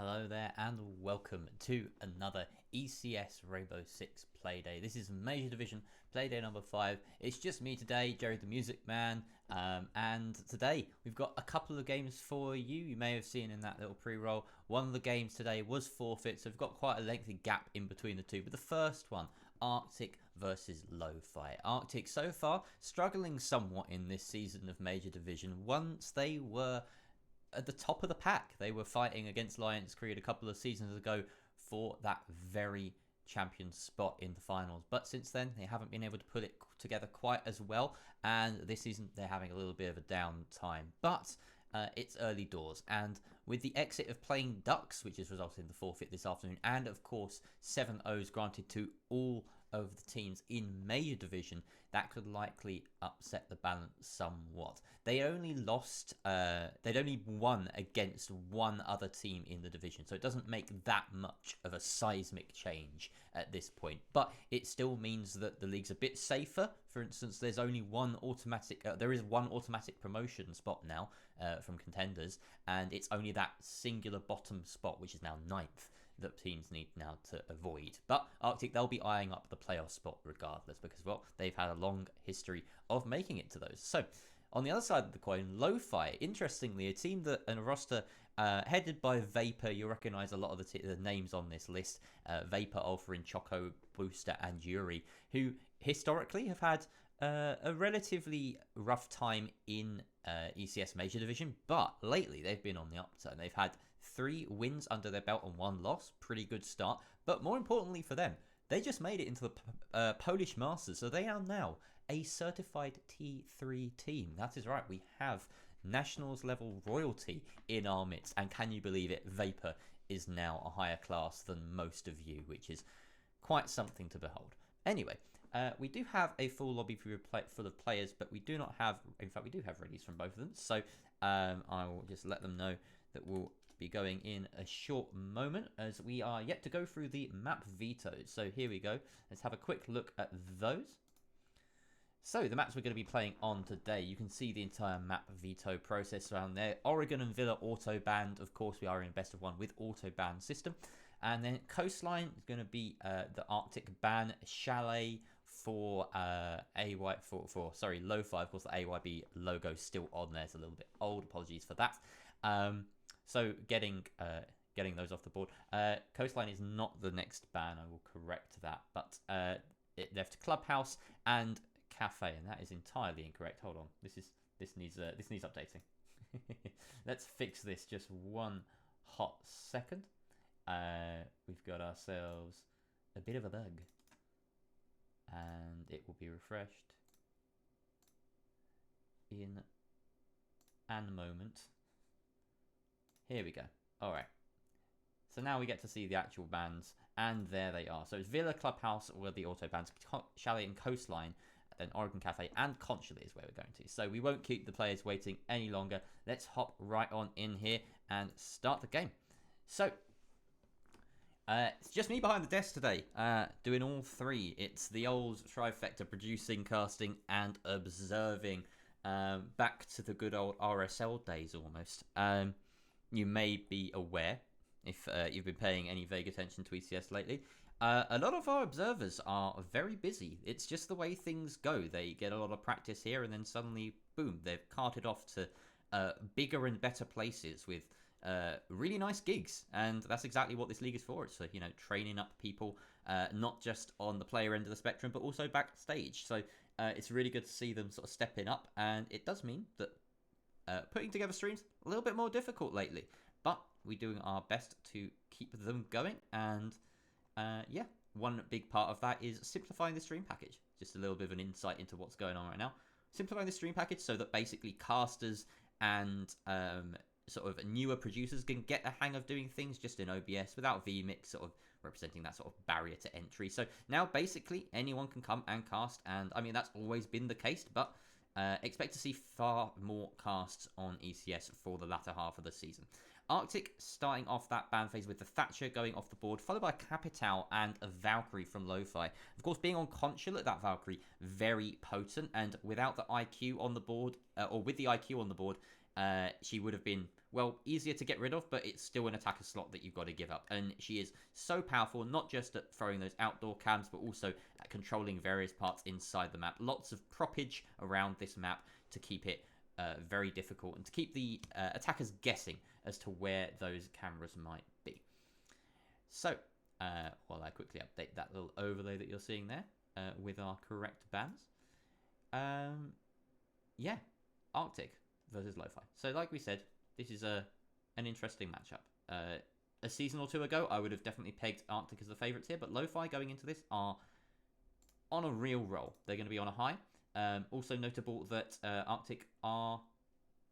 Hello there and welcome to another ECS Rainbow Six Playday. This is Major Division Playday number 5. It's just me today, Jerry the Music Man, and today we've got a couple of games for you. You may have seen in that little pre-roll, one of the games today was forfeit, so we've got quite a lengthy gap in between the two. But the first one, RCTIC versus Lo-Fi. RCTIC so far struggling somewhat in this season of Major Division. Once they were at the top of the pack. They were fighting against LionsCreed a couple of seasons ago for that very champion spot in the finals. But since then, they haven't been able to put it together quite as well. And this season, they're having a little bit of a down time. But it's early doors. And with the exit of playing Ducks, which has resulted in the forfeit this afternoon, and of course, 7-0s granted to all of the teams in Major Division, that could likely upset the balance somewhat. They only lost, they'd only won against one other team in the division, so it doesn't make that much of a seismic change at this point, but it still means that the league's a bit safer. For instance, there's only one automatic, there is one automatic promotion spot now from contenders, and it's only that singular bottom spot, which is now 9th, that teams need now to avoid. But RCTIC, they'll be eyeing up the playoff spot regardless, because, well, they've had a long history of making it to those. So, on the other side of the coin, Lo-Fi, interestingly, a team that and a roster headed by Vapor. You'll recognize a lot of the names on this list. Vapor, Ulfrin, Choco, Booster, and Yuri, who historically have had a relatively rough time in ECS Major Division, but lately they've been on the upturn. They've had 3 wins under their belt and 1 loss. Pretty good start. But more importantly for them, they just made it into the Polish Masters, so they are now a certified T3 team. That is right, we have Nationals level royalty in our midst, and can you believe it, Vapor is now a higher class than most of you, which is quite something to behold. Anyway, we do have a full lobby full of players, but we do not have, in fact, we do have readies from both of them, so I will just let them know that we'll be going in a short moment as we are yet to go through the map vetoes. So here we go. Let's have a quick look at those. So the maps we're going to be playing on today, you can see the entire map veto process around there. Oregon and Villa auto banned. Of course, we are in best of 1 with auto ban system. And then Coastline is going to be the Arctic ban. Chalet for Lo-Fi. Of course, the AYB logo still on there. It's a little bit old. Apologies for that. So getting those off the board. Coastline is not the next ban. I will correct that. But it left Clubhouse and Cafe, and that is entirely incorrect. Hold on. This needs updating. Let's fix this just one hot second. We've got ourselves a bit of a bug, and it will be refreshed in a moment. Here we go. All right. So now we get to see the actual bans, and there they are. So it's Villa, Clubhouse were the auto bans, Chalet and Coastline, then Oregon Cafe and Consulate is where we're going to. So we won't keep the players waiting any longer. Let's hop right on in here and start the game. So it's just me behind the desk today, doing all 3. It's the old trifecta: producing, casting, and observing. Back to the good old RSL days almost. You may be aware, if you've been paying any vague attention to ECS lately, a lot of our observers are very busy. It's just the way things go. They get a lot of practice here, and then suddenly, boom, they've carted off to bigger and better places with really nice gigs. And that's exactly what this league is for. It's for, training up people, not just on the player end of the spectrum, but also backstage. So it's really good to see them sort of stepping up. And it does mean that putting together streams a little bit more difficult lately, but we're doing our best to keep them going. And yeah, one big part of that is simplifying the stream package. Just a little bit of an insight into what's going on right now. Simplifying the stream package so that basically casters and sort of newer producers can get a hang of doing things just in OBS without vMix sort of representing that sort of barrier to entry. So now basically anyone can come and cast, and I mean that's always been the case, but expect to see far more casts on ECS for the latter half of the season. RCTIC starting off that ban phase with the Thatcher going off the board, followed by Capital and a Valkyrie from Lo-Fi. Of course, being on Consulate, that Valkyrie, very potent, and without the IQ on the board, or with the IQ on the board, she would have been, well, easier to get rid of, but it's still an attacker slot that you've got to give up. And she is so powerful, not just at throwing those outdoor cams, but also at controlling various parts inside the map. Lots of propage around this map to keep it very difficult and to keep the attackers guessing as to where those cameras might be. So, while I quickly update that little overlay that you're seeing there with our correct bans. Yeah, RCTIC versus Lo-Fi. So like we said, this is an interesting matchup. A season or two ago, I would have definitely pegged RCTIC as the favourites here, but Lo-Fi going into this are on a real roll. They're going to be on a high. Also notable that RCTIC are...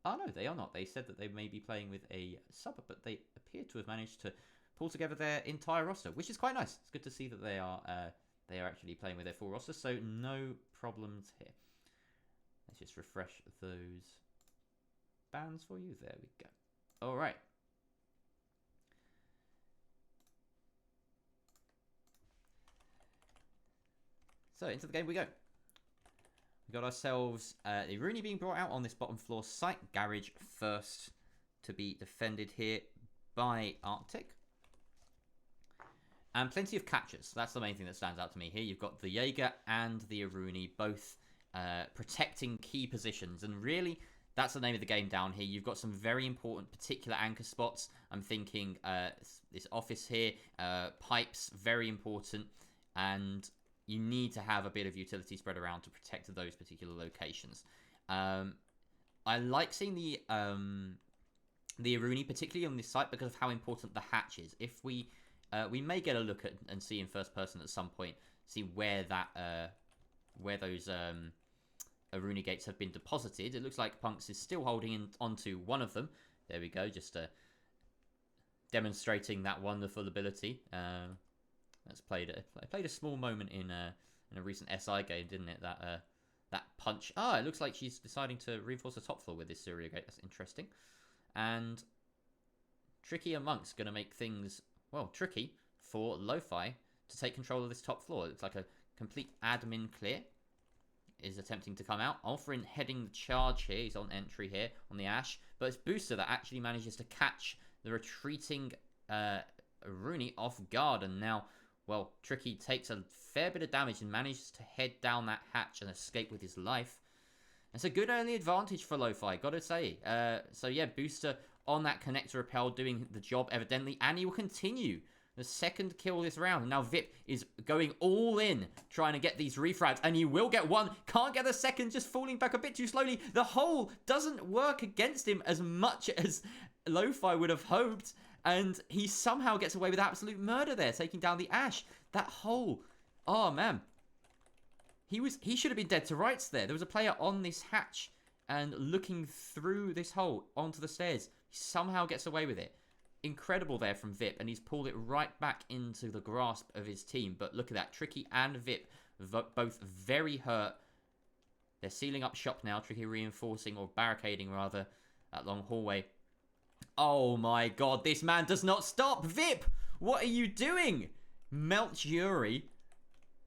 Oh no, they are not. They said that they may be playing with a sub, but they appear to have managed to pull together their entire roster, which is quite nice. It's good to see that they are actually playing with their full roster, so no problems here. Let's just refresh those bans for you. There we go. All right. So into the game we go. We got ourselves the Rooney being brought out on this bottom floor site. Garage first to be defended here by RCTIC. And plenty of catchers. That's the main thing that stands out to me here. You've got the Jaeger and the Rooney both protecting key positions. And really, that's the name of the game down here. You've got some very important particular anchor spots. I'm thinking this office here, pipes, very important. And you need to have a bit of utility spread around to protect those particular locations. I like seeing the Rooney, particularly on this site, because of how important the hatch is. If we may get a look at and see in first person at some point, see where that where those Rooney gates have been deposited. It looks like Punks is still holding onto one of them. There we go, just demonstrating that wonderful ability. That's played a small moment in a recent SI game, didn't it? That punch. It looks like she's deciding to reinforce the top floor with this Surya gate. That's interesting. And Tricky and Monk's going to make things, well, tricky for Lo-Fi to take control of this top floor. It looks like a complete admin clear is attempting to come out. Alfrin heading the charge here. He's on entry here on the Ash. But it's Booster that actually manages to catch the retreating Rooney off guard. And now, well, Tricky takes a fair bit of damage and manages to head down that hatch and escape with his life. It's a good early advantage for Lo-Fi, gotta say. So yeah, Booster on that connector repel doing the job evidently, and he will continue the second kill this round. And now Vip is going all in, trying to get these refrags, and he will get one. Can't get the second, just falling back a bit too slowly. The hole doesn't work against him as much as Lo-Fi would have hoped, and he somehow gets away with absolute murder there, taking down the Ash. That hole, oh man. He should have been dead to rights there. There was a player on this hatch and looking through this hole onto the stairs. He somehow gets away with it. Incredible there from Vip, and he's pulled it right back into the grasp of his team. But look at that, Tricky and Vip both very hurt. They're sealing up shop now, Tricky reinforcing, or barricading rather, that long hallway. Oh my god, this man does not stop! Vip, what are you doing? Melt Yuri.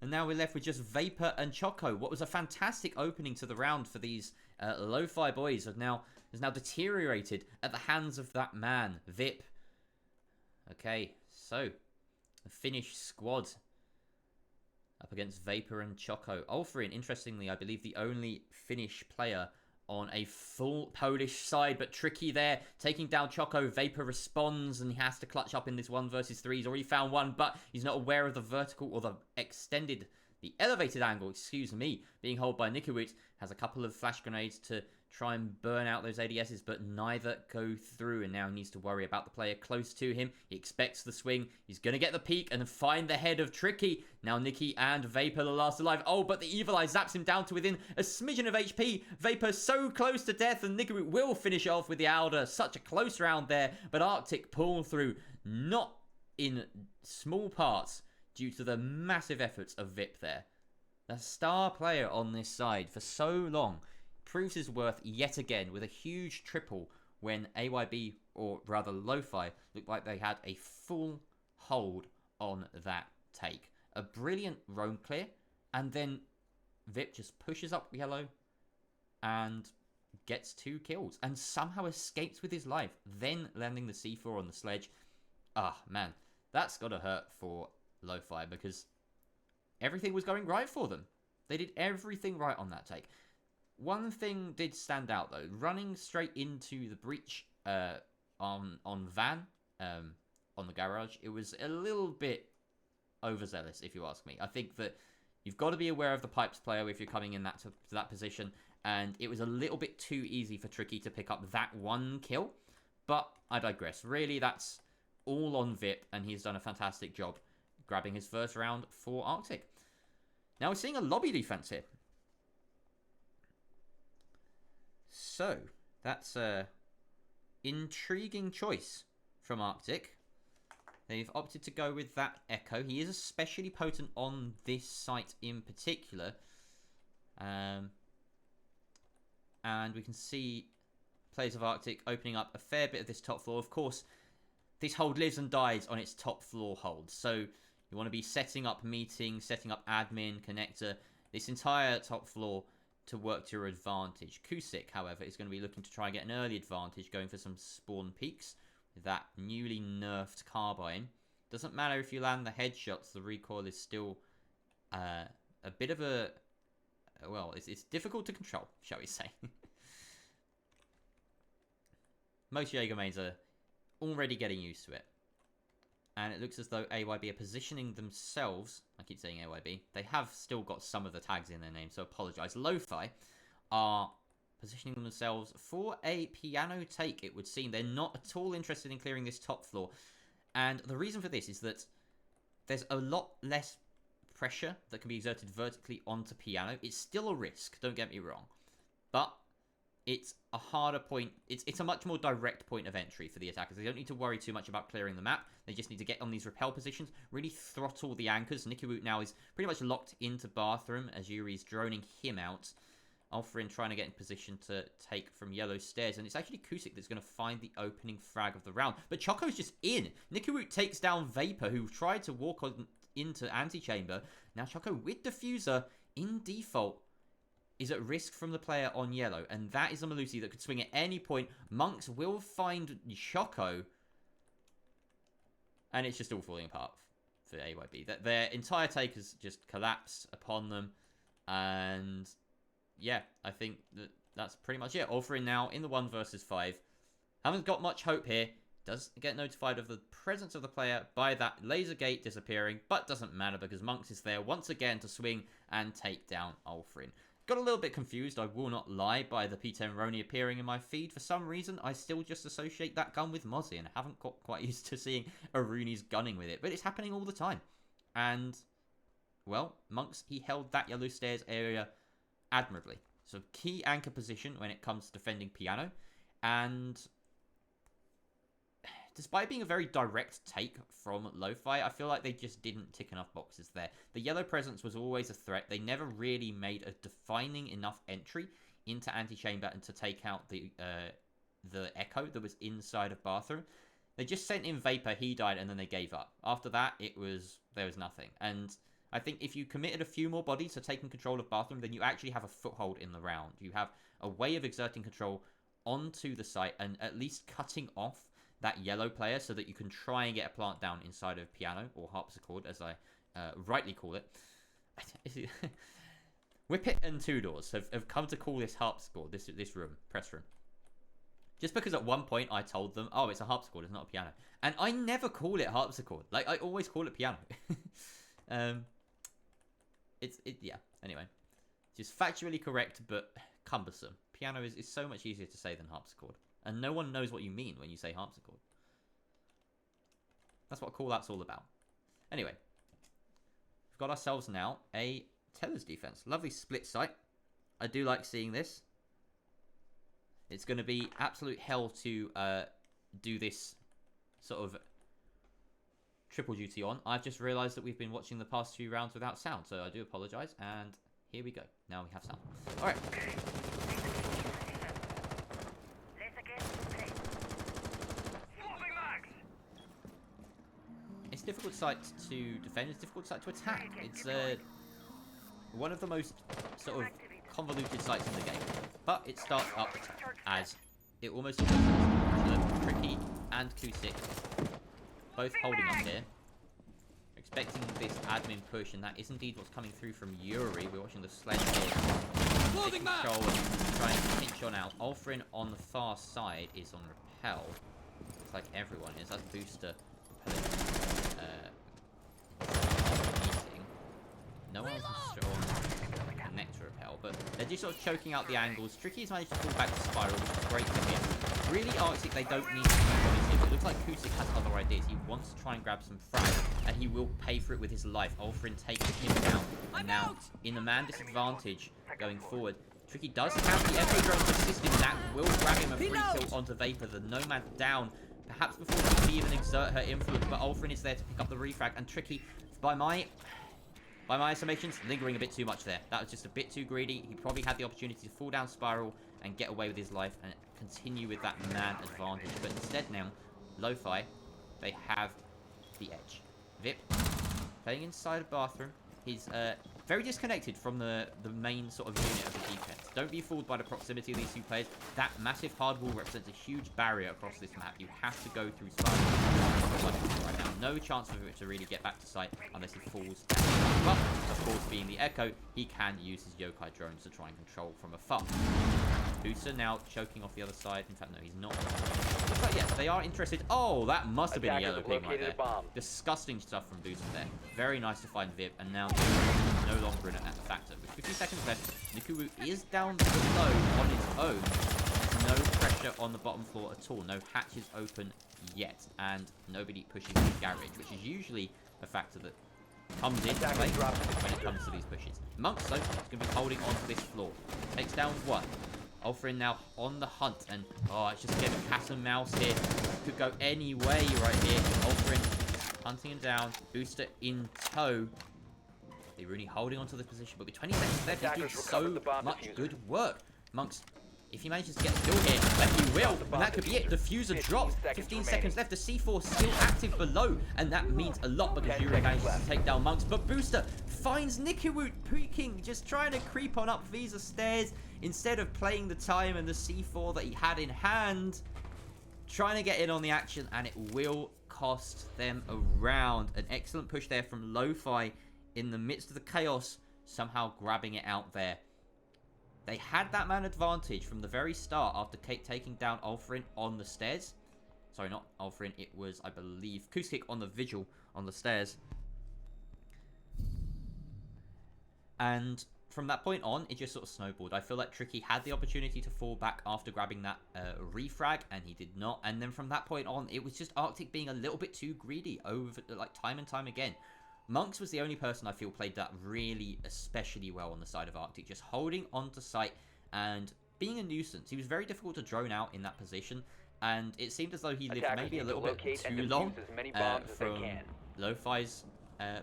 And now we're left with just Vapor and Choco. What was a fantastic opening to the round for these Lo-Fi boys has now deteriorated at the hands of that man, Vip. Okay, so the Finnish squad up against Vapor and Choco. Ulfrin, interestingly, I believe the only Finnish player on a full Polish side, but Tricky there, taking down Choco. Vapor responds, and he has to clutch up in this 1 versus 3. He's already found one, but he's not aware of the vertical or the elevated angle, excuse me, being held by Nikiewicz. Has a couple of flash grenades to try and burn out those ADSs, but neither go through, and now he needs to worry about the player close to him. He expects the swing. He's going to get the peek and find the head of Tricky. Now Nikki and Vapor the last alive. Oh, but the Evil Eye zaps him down to within a smidgen of HP. Vapor so close to death, and Nikiewicz will finish off with the Alder. Such a close round there, but RCTIC pull through, not in small parts, due to the massive efforts of Vip there. The star player on this side for so long proves his worth yet again with a huge triple when AYB, or rather Lo-Fi, looked like they had a full hold on that take. A brilliant roam clear, and then Vip just pushes up yellow and gets 2 kills and somehow escapes with his life, then landing the C4 on the sledge. Ah, man, that's gotta hurt for Lo-Fi, because everything was going right for them. They did everything right on that take. One thing did stand out, though. Running straight into the breach on Van, on the garage, it was a little bit overzealous, if you ask me. I think that you've got to be aware of the pipes player if you're coming in to that position, and it was a little bit too easy for Tricky to pick up that 1 kill, but I digress. Really, that's all on VIP, and he's done a fantastic job grabbing his first round for RCTIC. Now we're seeing a lobby defense here. So, that's a intriguing choice from RCTIC. They've opted to go with that Echo. He is especially potent on this site in particular. And we can see players of RCTIC opening up a fair bit of this top floor. Of course, this hold lives and dies on its top floor hold. So you want to be setting up meetings, setting up admin, connector, this entire top floor to work to your advantage. Kusik, however, is going to be looking to try and get an early advantage, going for some spawn peaks with that newly nerfed carbine. Doesn't matter if you land the headshots, the recoil is still a bit of a... Well, it's difficult to control, shall we say. Most Jaeger mains are already getting used to it. And it looks as though AYB are positioning themselves... I keep saying AYB. They have still got some of the tags in their name, so apologise. Lo-Fi are positioning themselves for a piano take, it would seem. They're not at all interested in clearing this top floor. And the reason for this is that there's a lot less pressure that can be exerted vertically onto piano. It's still a risk, don't get me wrong. But it's a harder point. It's a much more direct point of entry for the attackers. They don't need to worry too much about clearing the map. They just need to get on these rappel positions, really throttle the anchors. Nikiwoot now is pretty much locked into bathroom as Yuri's droning him out. Alfrin trying to get in position to take from yellow stairs. And it's actually Kusik that's going to find the opening frag of the round. But Choco's just in. Nikiwoot takes down Vapor, who tried to walk on into Antechamber. Now Choco with Diffuser in default is at risk from the player on yellow. And that is a Malusi that could swing at any point. Monks will find Choco. And it's just all falling apart for AYB. Their entire take has just collapsed upon them. And yeah, I think that's pretty much it. Alfrin now in the 1 versus 5. Haven't got much hope here. Does get notified of the presence of the player by that laser gate disappearing. But doesn't matter because Monks is there once again to swing and take down Alfrin. Got a little bit confused, I will not lie, by the P10 Roni appearing in my feed. For some reason, I still just associate that gun with Mozzie and haven't got quite used to seeing Aruni's gunning with it. But it's happening all the time. And, well, Monks, he held that yellow stairs area admirably. So key anchor position when it comes to defending piano. And despite being a very direct take from Lo-Fi, I feel like they just didn't tick enough boxes there. The yellow presence was always a threat. They never really made a defining enough entry into Antechamber and to take out the Echo that was inside of bathroom. They just sent in Vapor, he died, and then they gave up. After that, there was nothing. And I think if you committed a few more bodies to taking control of bathroom, then you actually have a foothold in the round. You have a way of exerting control onto the site and at least cutting off that yellow player so that you can try and get a plant down inside of piano, or harpsichord, as I rightly call it. Whippet and Two Doors have come to call this harpsichord, this room, press room. Just because at one point I told them, oh, it's a harpsichord, it's not a piano. And I never call it harpsichord. Like, I always call it piano. Yeah, anyway. Just factually correct, but cumbersome. Piano is so much easier to say than harpsichord. And no one knows what you mean when you say harpsichord. That's what call-out's all about. Anyway. We've got ourselves now a Teller's defense. Lovely split sight. I do like seeing this. It's going to be absolute hell to do this sort of triple duty on. I've just realised that we've been watching the past few rounds without sound, so I do apologise. And here we go. Now we have sound. Alright. It's a difficult site to defend. It's a difficult site to attack. It's one of the most sort of convoluted sites in the game. But it starts up as it almost looks Tricky and Kusik both holding up here. Expecting this admin push, and that is indeed what's coming through from Yuri. We're watching the sledge here. Take control and trying to pinch on out. Ulfrin on the far side is on repel. Looks like everyone is. That's Booster. Meeting. No one's on Nectar repel, but they're just sort of choking out the angles. Tricky's managed to fall back to Spiral, which is great for him. Really, Arctic, they don't need to keep it. It looks like Kusik has other ideas. He wants to try and grab some frag, and he will pay for it with his life. Ulfrin taking him down. And now, in the man disadvantage going forward, Tricky does have the Echo Drone to assist him. That will grab him a free kill onto Vapor. The Nomad down, perhaps before she can even exert her influence, but Ulfrin is there to pick up the refrag, and Tricky, by my estimations, lingering a bit too much there. That was just a bit too greedy. He probably had the opportunity to fall down Spiral and get away with his life and continue with that man advantage. But instead now, Lo-Fi, they have the edge. Vip, playing inside a bathroom. He's very disconnected from the main sort of unit of the defense. Don't be fooled by the proximity of these two players. That massive hard wall represents a huge barrier across this map. You have to go through Spiral right now. No chance for it to really get back to site unless he falls down. But, of course, being the Echo, he can use his Yokai drones to try and control from afar. Booster now choking off the other side. In fact, no, he's not. But yes, they are interested. Oh, that must have been a yellow ping right there. Disgusting stuff from Booster there. Very nice to find Vip, and now no longer in a factor. With 50 seconds left, Nikuru is down below on his own. There's no pressure on the bottom floor at all. No hatches open yet, and nobody pushing the garage, which is usually a factor that comes into play when it comes to these pushes. Monks, though, is going to be holding on to this floor. Takes down one. Ulfrin now on the hunt, and oh, it's just a bit of a cat and mouse here. Could go any way right here. Ulfrin hunting him down. Booster in tow. They're really holding on to the position, but with 20 seconds left, he's doing so much good work. Monks, if he manages to get a kill here, and he will, and that could be it. Diffuser dropped. 15 seconds left. The C4 still active below, and that means a lot because Yuri manages to take down Monks. But Booster finds Nikiwoot peeking, just trying to creep on up Visa stairs instead of playing the time and the C4 that he had in hand. Trying to get in on the action, and it will cost them a round. An excellent push there from Lo-Fi in the midst of the chaos, somehow grabbing it out there. They had that man advantage from the very start after taking down Ulfrin on the stairs. Sorry, not Ulfrin. It was, I believe, Kusik on the Vigil on the stairs. And from that point on, it just sort of snowballed. I feel like Tricky had the opportunity to fall back after grabbing that refrag, and he did not. And then from that point on, it was just Arctic being a little bit too greedy over, like, time and time again. Monks was the only person I feel played that really especially well on the side of Arctic, just holding onto site and being a nuisance. He was very difficult to drone out in that position, and it seemed as though he lived maybe a little bit too long from Lo-Fi's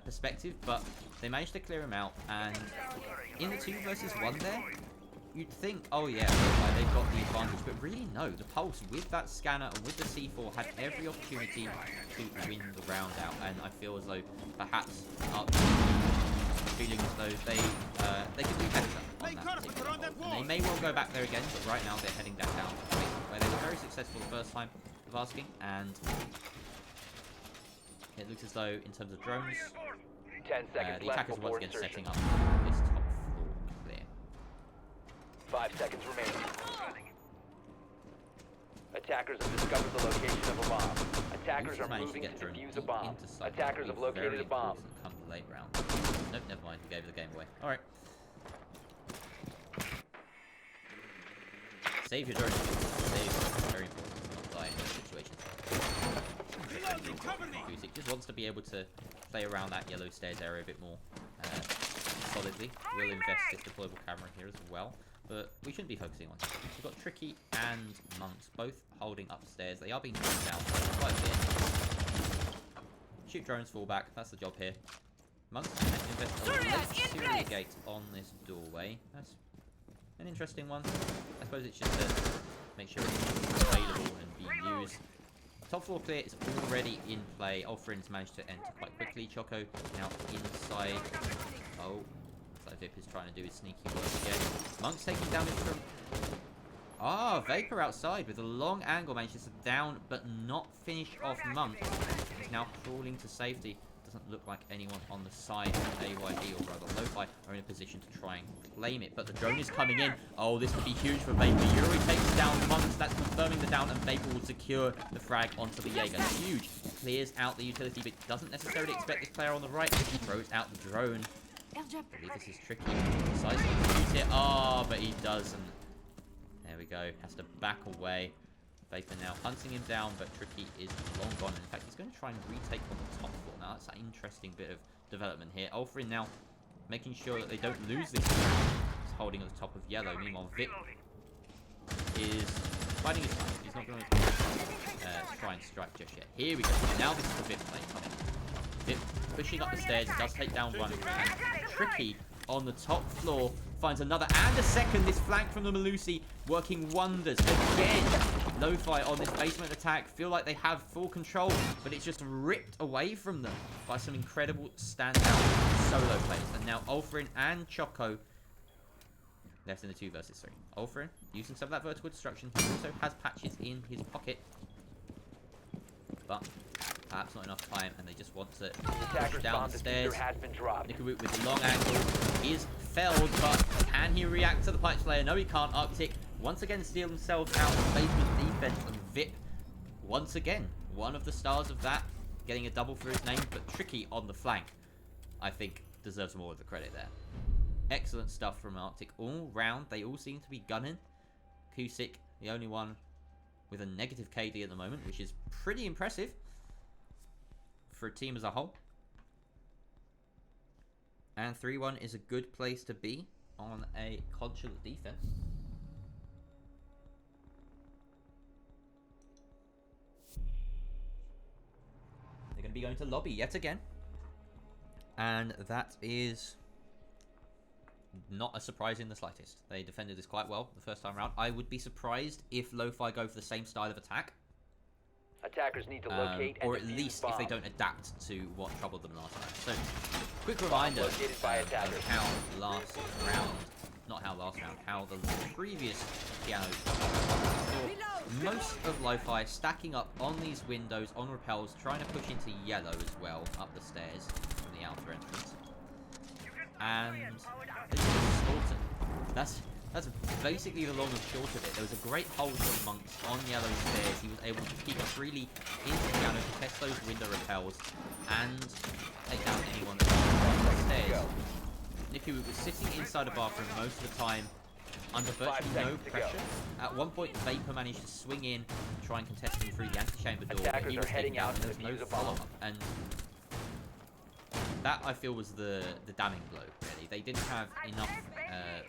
perspective, but they managed to clear him out, and in the 2 versus 1 there, you'd think, oh yeah, they've got the advantage, but really no. The Pulse with that scanner and with the C4 had every opportunity to win the round out, and I feel as though perhaps feeling as though they could do better on that particular hole. And they may well go back there again, but right now they're heading back down where they were very successful the first time of asking, and it looks as though in terms of drones, 10 seconds the attackers left once again insertion. setting up this top floor clear. 5 seconds remaining. Attackers have discovered the location of a bomb. Attackers are moving to defuse a bomb. Attackers have located a bomb. Come the late round. Nope, never mind. We gave the game away. All right. Save your drone. Save. Very important. Not die in those situations. Music just wants to be able to play around that yellow stairs area a bit more solidly. We'll invest this deployable camera here as well, but we shouldn't be focusing on it. We've got Tricky and Monks both holding upstairs. They are being knocked down quite a bit. Shoot drones, fall back. That's the job here. Monks can invest a late gate on this doorway. That's an interesting one. I suppose it's just to make sure it's available and be used. Top floor clear is already in play. Ulfrin's managed to enter quite quickly. Choco now inside. Oh, like Vip is trying to do his sneaky work again. Monk's taking damage from... Vapor outside with a long angle manages to down but not finish off Monk. He's now crawling to safety. Doesn't look like anyone on the side of AYE, or rather Lo-Fi, are in a position to try and claim it. But the drone is coming in. Oh, this would be huge for Vapor. Yuri takes down Monks. That's confirming the down, and Vapor will secure the frag onto the Jaeger. Huge. Clears out the utility, but doesn't necessarily expect this player on the right. He throws out the drone. I believe this is tricky. Decides to use it. But he doesn't. There we go. Has to back away. Vapor now hunting him down, but Tricky is long gone. In fact, he's going to try and retake on the top floor. Now, that's an interesting bit of development here. Ulfrin now making sure that they don't lose this. He's holding at the top of yellow. Meanwhile, Vip is fighting his time. He's not going to try and strike just yet. Here we go. Now this is the Vip play coming. Vip pushing up the stairs. He does take down one. And Tricky on the top floor finds another and a second. This flank from the Malusi working wonders. Again, Lo-Fi on this basement attack feel like they have full control, but it's just ripped away from them by some incredible standout solo plays. And now Ulfrin and Choco left in the 2 versus 3. Ulfrin using some of that vertical destruction. He also has patches in his pocket, but perhaps not enough time, and they just want to push down the stairs. Nikaroot with the long angle is felled, but can he react to the punch layer? No, he can't. RCTIC once again steal themselves out of basement defense, and Vip, once again, one of the stars of that, getting a double for his name, but Tricky on the flank, I think, deserves more of the credit there. Excellent stuff from RCTIC all round. They all seem to be gunning. Kusik, the only one with a negative KD at the moment, which is pretty impressive for a team as a whole. And 3-1 is a good place to be on a consular defense. They're going to be going to lobby yet again. And that is not a surprise in the slightest. They defended this quite well the first time around. I would be surprised if Lo-Fi go for the same style of attack. Attackers need to locate or at least if they don't adapt to what troubled them last time. So, quick reminder of how how the previous piano saw most of Lo-Fi stacking up on these windows, on rappels, trying to push into yellow as well, up the stairs from the outer entrance. And this is Staunton. That's basically the long and short of it. There was a great hold from Monks on yellow stairs. He was able to keep freely into piano, to test those window rappels, and take down anyone that was on the stairs. Niku was sitting inside a bathroom most of the time, under virtually no pressure. At one point, Vapor managed to swing in, try and contest him through the antechamber door, but he was taken down, and there was no follow-up. And that, I feel, was the damning blow, really. They didn't have enough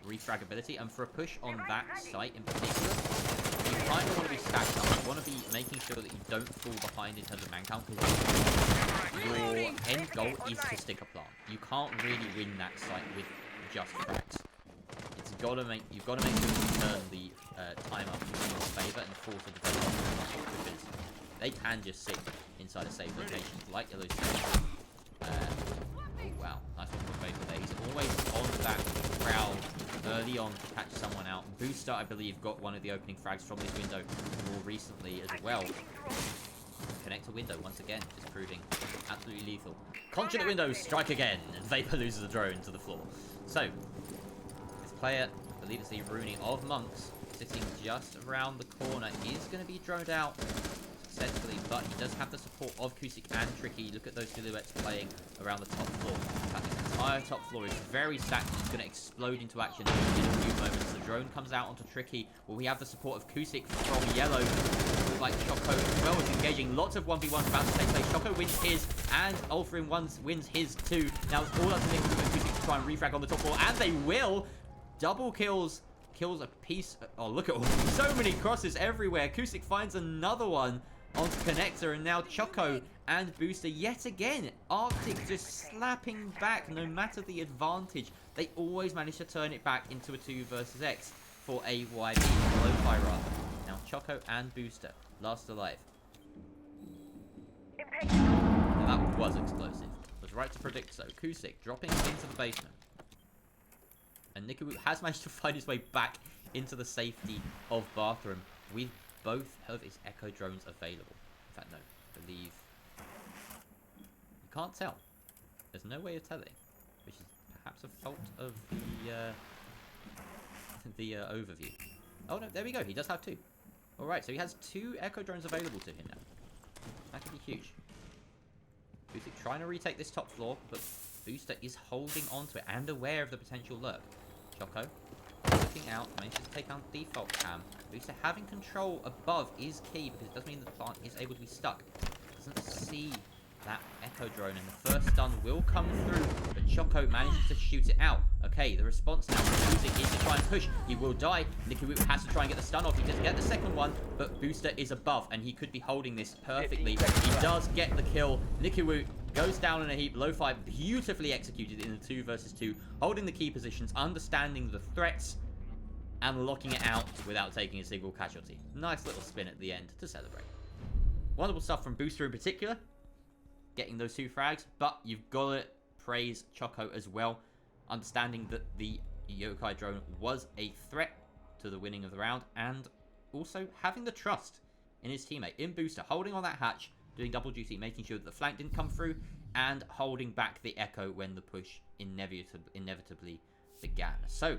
refragability, and for a push on that site in particular, you kind of want to be stacked up. You want to be making sure that you don't fall behind in terms of man count, because your end goal is to stick a plant. You can't really win that site with just frags. You've got to make sure you turn the timer in your favour and force a development, because they can just sit inside a safe location like yellow stairs. Oh wow, nice one from Vapor there. He's always on that prowl early on to catch someone out. Booster, I believe, got one of the opening frags from this window more recently as well. Connector window once again, just proving absolutely lethal. Conjugate window, strike again, and Vapor loses the drone to the floor. So, this player, I believe it's the Rooney of Monks, sitting just around the corner, is going to be droned out successfully, but he does have the support of Kusik and Tricky. Look at those silhouettes playing around the top floor. In fact, this entire top floor is very stacked. It's going to explode into action in a few moments. The drone comes out onto Tricky. Well, we have the support of Kusik from yellow. Looks like Choco as well is engaging. Lots of 1v1s about to take place. Choco wins his, and Ulfrin wins his too. Now it's all up to Nicholas and Kusik to try and refrag on the top floor, and they will. Double kills a piece. Oh, look at all, so many crosses everywhere. Kusik finds another one onto Connector, and now Choco and Booster yet again. RCTIC just slapping back no matter the advantage. They always manage to turn it back into a 2 versus X for AYB, Lo-Fi rather. Now Choco and Booster last alive. Now that was explosive. Was right to predict so. Kusik dropping into the basement. And Nikiwu has managed to find his way back into the safety of Bathroom with both of his Echo drones available. In fact, no, I believe... You can't tell. There's no way of telling, which is perhaps a fault of the overview. Oh no, there we go. He does have 2. All right, so he has 2 Echo drones available to him now. That could be huge. Booster trying to retake this top floor, but Booster is holding onto it and aware of the potential lurk. Choco looking out, manages to take down default cam. Booster having control above is key because it does mean the plant is able to be stuck. Doesn't see that Echo drone, and the first stun will come through, but Choco manages to shoot it out. Okay, the response now from Music is to try and push. He will die. Nikiwu has to try and get the stun off. He doesn't get the second one, but Booster is above, and he could be holding this perfectly. He does get the kill. Nikiwu goes down in a heap. Lo-Fi beautifully executed in a 2 versus 2, holding the key positions, understanding the threats, and locking it out without taking a single casualty. Nice little spin at the end to celebrate. Wonderful stuff from Booster in particular, getting those 2 frags, but you've got to praise Choco as well, understanding that the Yokai drone was a threat to the winning of the round, and also having the trust in his teammate, in Booster, holding on that hatch, doing double duty, making sure that the flank didn't come through, and holding back the Echo when the push inevitably began. So,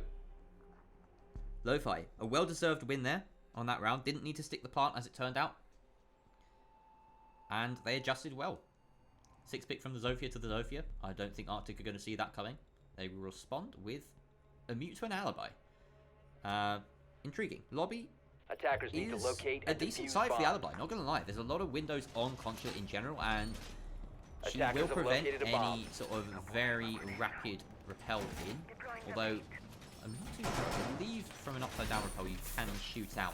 Lo-Fi, a well-deserved win there on that round. Didn't need to stick the plant, as it turned out. And they adjusted well. 6 pick from the Zofia to the Zofia. I don't think RCTIC are going to see that coming. They will respond with a mute to an alibi. Intriguing. Lobby Attackers need to locate a decent site for the alibi, not going to lie. There's a lot of windows on Concha in general, and she will prevent any sort of very rapid repel in. Although, I'm not too sure. I believe from an upside down repel you can shoot out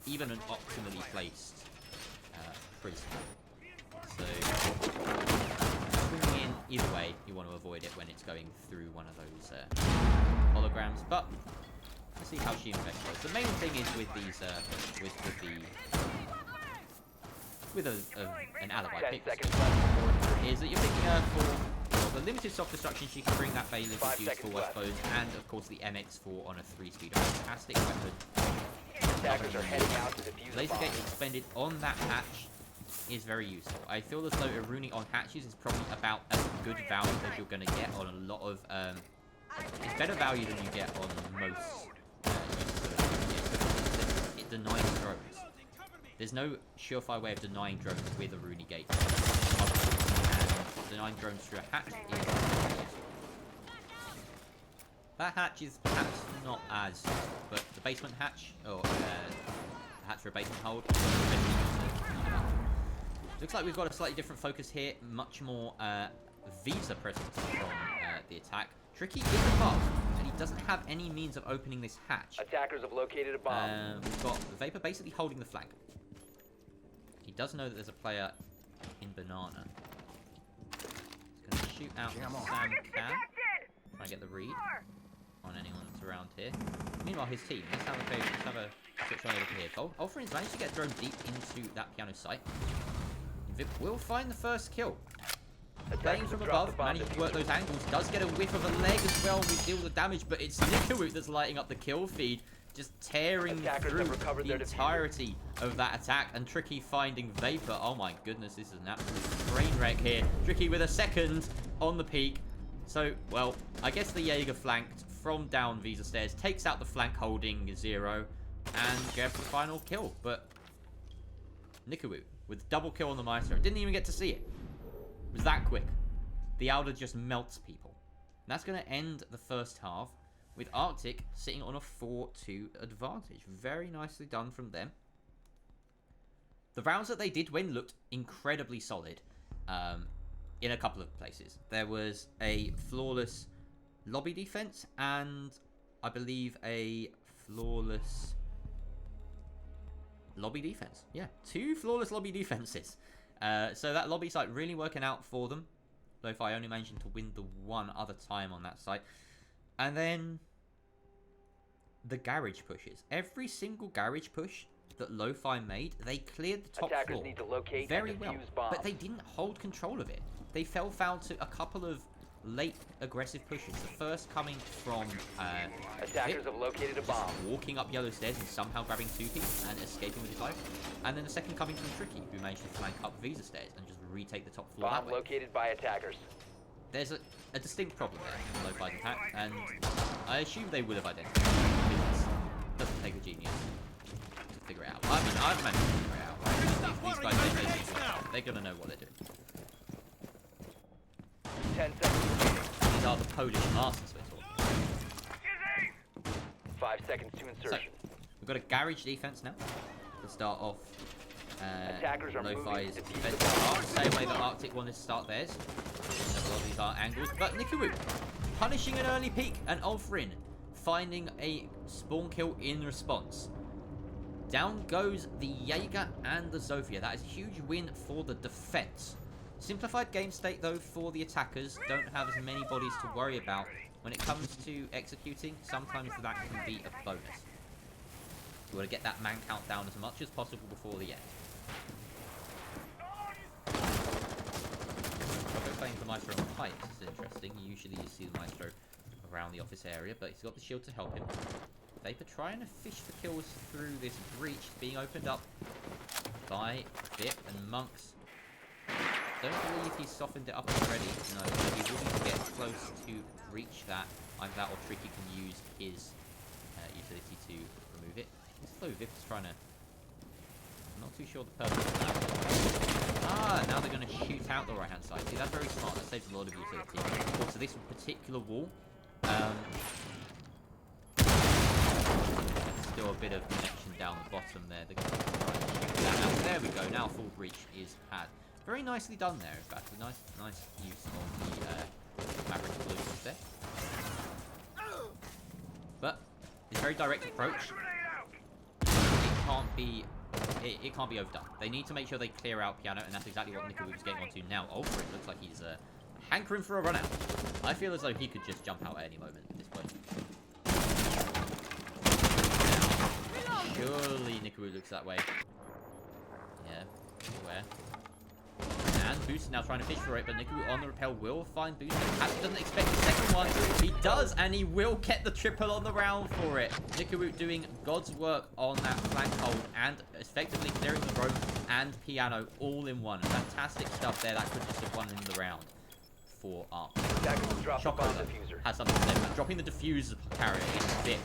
even an optimally placed prisoner. So, swinging in, either way, you want to avoid it when it's going through one of those holograms. But let's see how she investigates. The main thing is with these, an alibi pick, is that you're picking her for the limited self-destruction she can bring that Bailey is used for, I suppose, and of course the MX4 on a 3-speed. Fantastic weapon. Attackers are heading out to defuse the bomb. Lasergate expended on that hatch is very useful. I feel as though a Rooney on hatches is probably about as good value as you're going to get on a lot of... it's better value than you get on most uses. It denies drones. There's no surefire way of denying drones with a Rooney gate. And denying drones through a hatch is useful. That hatch is perhaps not as... But the basement hatch, or the hatch for a basement hold, looks like we've got a slightly different focus here. Much more Visa presence from the attack. Tricky is above, and he doesn't have any means of opening this hatch. Attackers have located a bomb. We've got Vapor basically holding the flank. He does know that there's a player in Banana. He's going to shoot out Sam Can. Try and get the read on anyone that's around here. Meanwhile, his team. Let's have a switch on over to here. Olfrin's managed to get drone deep into that piano site. Vip will find the first kill. Playing from above, managing to work those angles, does get a whiff of a leg as well, and we deal with the damage, but it's Nikiwu that's lighting up the kill feed, just tearing through the entirety of that attack, and Tricky finding Vapor. Oh my goodness, this is an absolute train wreck here. Tricky with a second on the peak. So, well, I guess the Jaeger flanked from down Visa stairs, takes out the flank holding 0, and gets the final kill, but Nikiwu with double kill on the Maestro. Didn't even get to see it. It was that quick. The Alder just melts people. And that's going to end the first half with RCTIC sitting on a 4-2 advantage. Very nicely done from them. The rounds that they did win looked incredibly solid in a couple of places. There was a flawless lobby defense and I believe a flawless... lobby defense. Yeah, 2 flawless lobby defenses. So that lobby site really working out for them. Lo-Fi only managing to win the one other time on that site. And then the garage pushes. Every single garage push that Lo-Fi made, they cleared the top Attackers floor need to locate very and well. defuse bombs. But they didn't hold control of it. They fell foul to a couple of late aggressive pushes. The first coming from Attackers have located a bomb. walking up yellow stairs and somehow grabbing 2 people and escaping with his life. And then the second coming from Tricky, who managed to flank up Visa stairs and just retake the top floor that Bomb way. located by attackers. There's a distinct problem there in Lo-Fi's attack, and I assume they will have identified it, because it doesn't take a genius to figure it out. I mean, I've managed to figure it out, right? These guys, they're gonna know what they're doing. 10 seconds. These are the Polish masters we're talking. 5 seconds to insertion. So, we've got a garage defense now to start off. Attackers are moving Lo-Fi's to defense. defuse the bomb. Same way that Arctic wanted to start theirs. A lot of these are angles, but Nikawu punishing an early peek, and Ulfrin finding a spawn kill in response. Down goes the Jaeger and the Zofia. That is a huge win for the defense. Simplified game state though for the attackers. Don't have as many bodies to worry about. When it comes to executing, sometimes that can be a bonus. You want to get that man count down as much as possible before the end. Playing the Maestro on height is interesting. Usually you see the Maestro around the office area, but he's got the shield to help him. Vapor trying to fish for kills through this breach being opened up by Bip and Monks. Don't believe he's softened it up already. No, he will get close to breach that. Either that or Tricky can use his utility to remove it. This low Vip's trying to... I'm not too sure the purpose of that. Ah, now they're going to shoot out the right-hand side. See, that's very smart. That saves a lot of utility. Also, this particular wall, still a bit of connection down the bottom there. They're going to try and shoot that out. There we go. Now full breach is had. Very nicely done there, in fact. A nice use of the Maverick explosives there. But it's a very direct approach. It can't be overdone. They need to make sure they clear out Piano, and that's exactly what Nikawu is getting onto now. Ulfrin looks like he's hankering for a run out. I feel as though he could just jump out at any moment at this point. Now, surely Nikawu looks that way. Yeah, aware. And Boost now trying to fish for it, but Nikawu on the rappel will find Boost. Perhaps he doesn't expect the second one. He does, and he will get the triple on the round for it. Nikawu doing God's work on that flank hold and effectively clearing the rope and Piano all in one. Fantastic stuff there. That could just have won him the round for Arc. Choco has something to say. Dropping the diffuse carrier is a bit.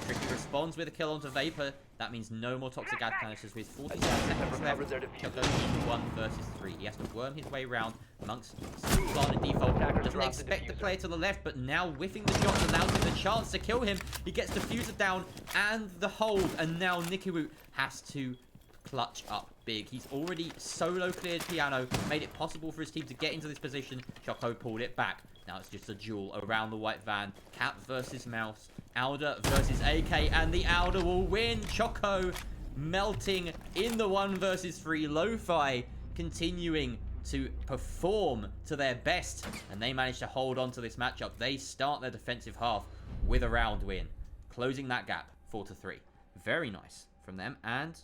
Tricky responds with a kill onto Vapor. That means no more toxic gas canisters with 47 seconds left. Choco in 1 versus 3. He has to worm his way around. Monks still on a default. Doesn't expect the player to the left, but now whiffing the shots allows him the chance to kill him. He gets diffuser down and the hold, and now Nikawu has to clutch up big. He's already solo cleared Piano, made it possible for his team to get into this position. Choco pulled it back. Now it's just a duel around the white van. Cat versus Mouse. Alder versus AK, and the Alder will win. Choco melting in the 1 versus 3. Lo-Fi continuing to perform to their best, and they manage to hold on to this matchup. They start their defensive half with a round win, closing that gap 4-3. Very nice from them, and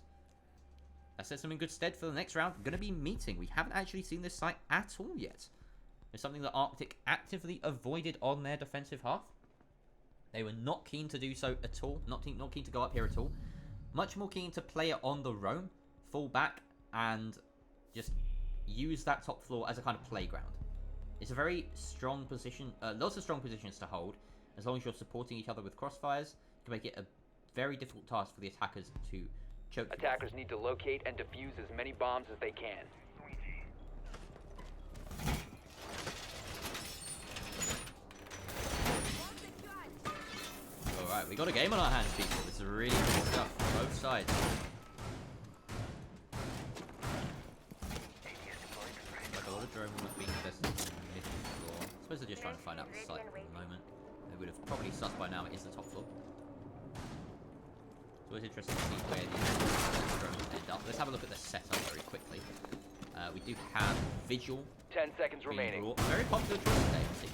that sets them in good stead for the next round. We're going to be meeting. We haven't actually seen this site at all yet. It's something that Arctic actively avoided on their defensive half. They were not keen to do so at all. Not keen to go up here at all. Much more keen to play it on the roam, fall back, and just use that top floor as a kind of playground. It's a very strong position. Lots of strong positions to hold. As long as you're supporting each other with crossfires, it can make it a very difficult task for the attackers to choke. Attackers need to locate and defuse as many bombs as they can. Alright, we got a game on our hands, people. This is really good stuff from both sides. Like a lot of drone was being tested on the mid floor. I suppose they're just trying to find out the site at the moment. They would have probably sussed by now it is the top floor. It's always interesting to see where the drones end up. Let's have a look at the setup very quickly. We do have Vigil. 10 seconds remaining. Very popular choice today, I think.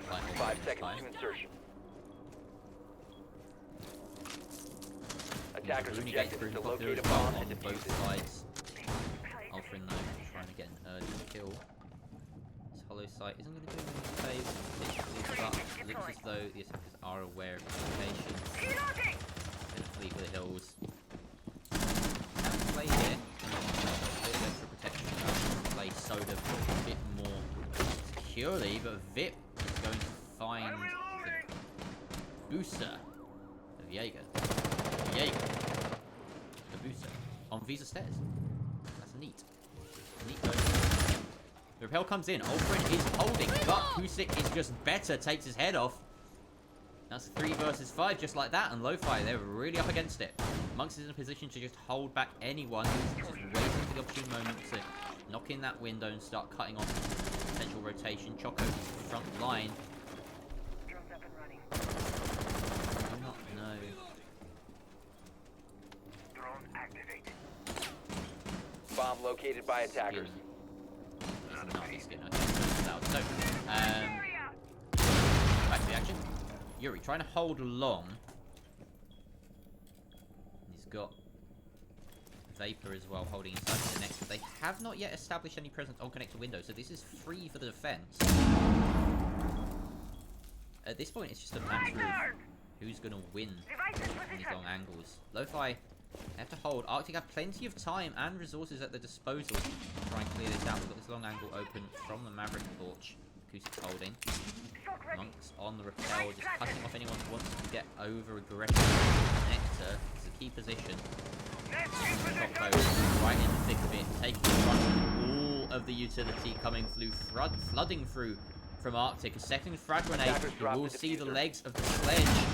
5 seconds to insertion. Attackers' objective is to locate a bomb and defuse both sides. Ulfrin though trying to get an early kill. This hollow sight isn't going to do any favours, particularly, but it looks as though the attackers are aware of the location. Going to flee for the hills. Can play here. A bit of extra protection. Play Soda a bit more securely, but Vip is going to find the booster of Jaeger. The booster on Visa stairs. That's neat. The repel comes in. Ulfrin is holding, but Kusik is just better. Takes his head off. That's 3 versus 5, just like that. And Lo-Fi, they're really up against it. Monks is in a position to just hold back anyone who's just waiting for the opportune moment to knock in that window and start cutting off potential rotation. Choco is front line. Drones up and running. Do not know. Drone activated. Bomb located by attackers. It's not a skin, I think it's out. So, back to the action. Yuri trying to hold along. He's got Vapor as well holding inside the next. They have not yet established any presence on connector window, so this is free for the defense. At this point, it's just a matter of who's going to win in these long angles. Lo-Fi have to hold. Arctic have plenty of time and resources at their disposal to try and clear this out. We've got this long angle open from the Maverick Torch. Kusik holding. Monks on the rappel, just cutting off anyone who wants to get over aggressive. Connector is a key position. Choco right in the thick of it, taking front of all of the utility coming through, flooding through from Arctic. A second frag grenade. You will see the legs of the sledge.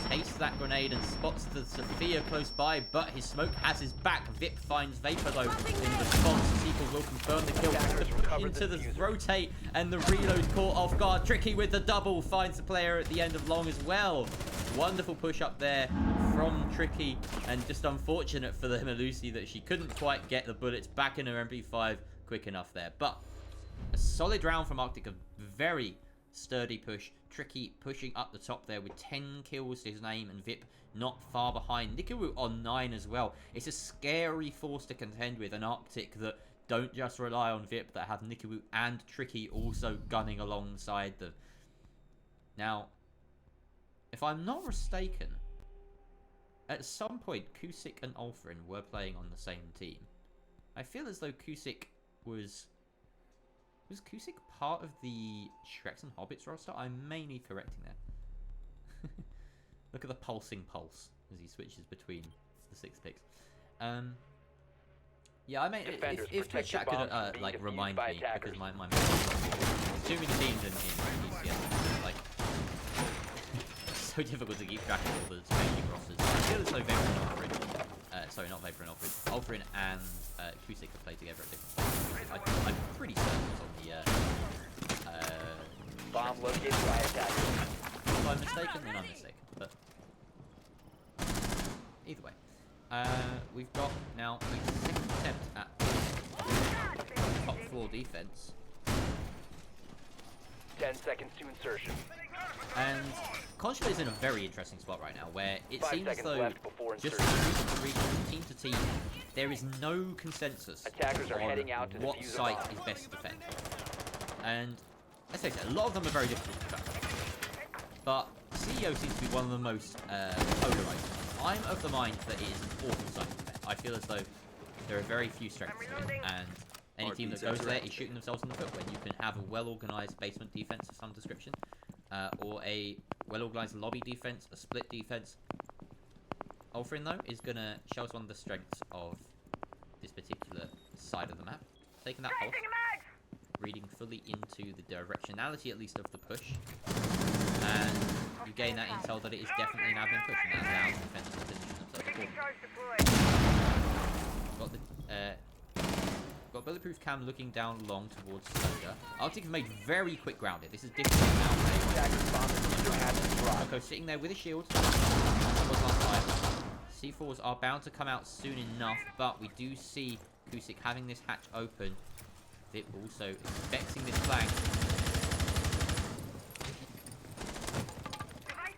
Tastes that grenade and spots the Sophia close by, but his smoke has his back. Vip finds Vapor though in response. Sequel will confirm the kill. Into the rotate and the reload caught off guard. Tricky with the double finds the player at the end of long as well. Wonderful push up there from Tricky, and just unfortunate for the Melusi that she couldn't quite get the bullets back in her MP5 quick enough there. But a solid round from Arctic, a very sturdy push. Tricky pushing up the top there with 10 kills to his name, and Vip not far behind. Nikawu on 9 as well. It's a scary force to contend with, an Arctic that don't just rely on Vip, that have Nikawu and Tricky also gunning alongside them. Now, if I'm not mistaken, at some point Kusik and Ulfrin were playing on the same team. I feel as though Kusik was Kusik part of the Shreks and Hobbits roster? I may need correcting there. Look at the pulsing pulse as he switches between the 6 picks. Yeah, I may, if Twitch chat could like remind me, because my too many teams in ECS, like it's so difficult to keep track of all the changing rosters. I feel as though Vapor and Ulfrin, sorry, not Vapor and Ulfrin, Ulfrin and Kusik have played together at different points. I'm pretty certain it's on the bomb located by attackers. If I'm mistaken, then I'm mistaken. But either way, we've got now a second attempt at top floor defense. 10 seconds to insertion. And Consular is in a very interesting spot right now, where it 5 seems as seconds though left before just insertion. from team to team, there is no consensus Attackers are on heading out to what defuse a site bomb. is best to defend. And as I said, a lot of them are very difficult to defend. But CEO seems to be one of the most polarizing. I'm of the mind that it is an awful site to defend. I feel as though there are very few strengths to it, and any team that goes there is shooting themselves in the foot when you can have a well-organized basement defense of some description, or a well-organized lobby defense, a split defense. Ulfrin, though, is going to show us one of the strengths of this particular side of the map. Taking that pulse, reading fully into the directionality, at least, of the push. And you gain that intel that it is definitely an admin push, and that allows defenders to position themselves accordingly. Got bulletproof cam looking down long towards Soda. Arctic have made very quick grounded. This is difficult now. Choco sitting there with a shield. C4s are bound to come out soon enough, but we do see Kusik having this hatch open. Vip also expecting this flank.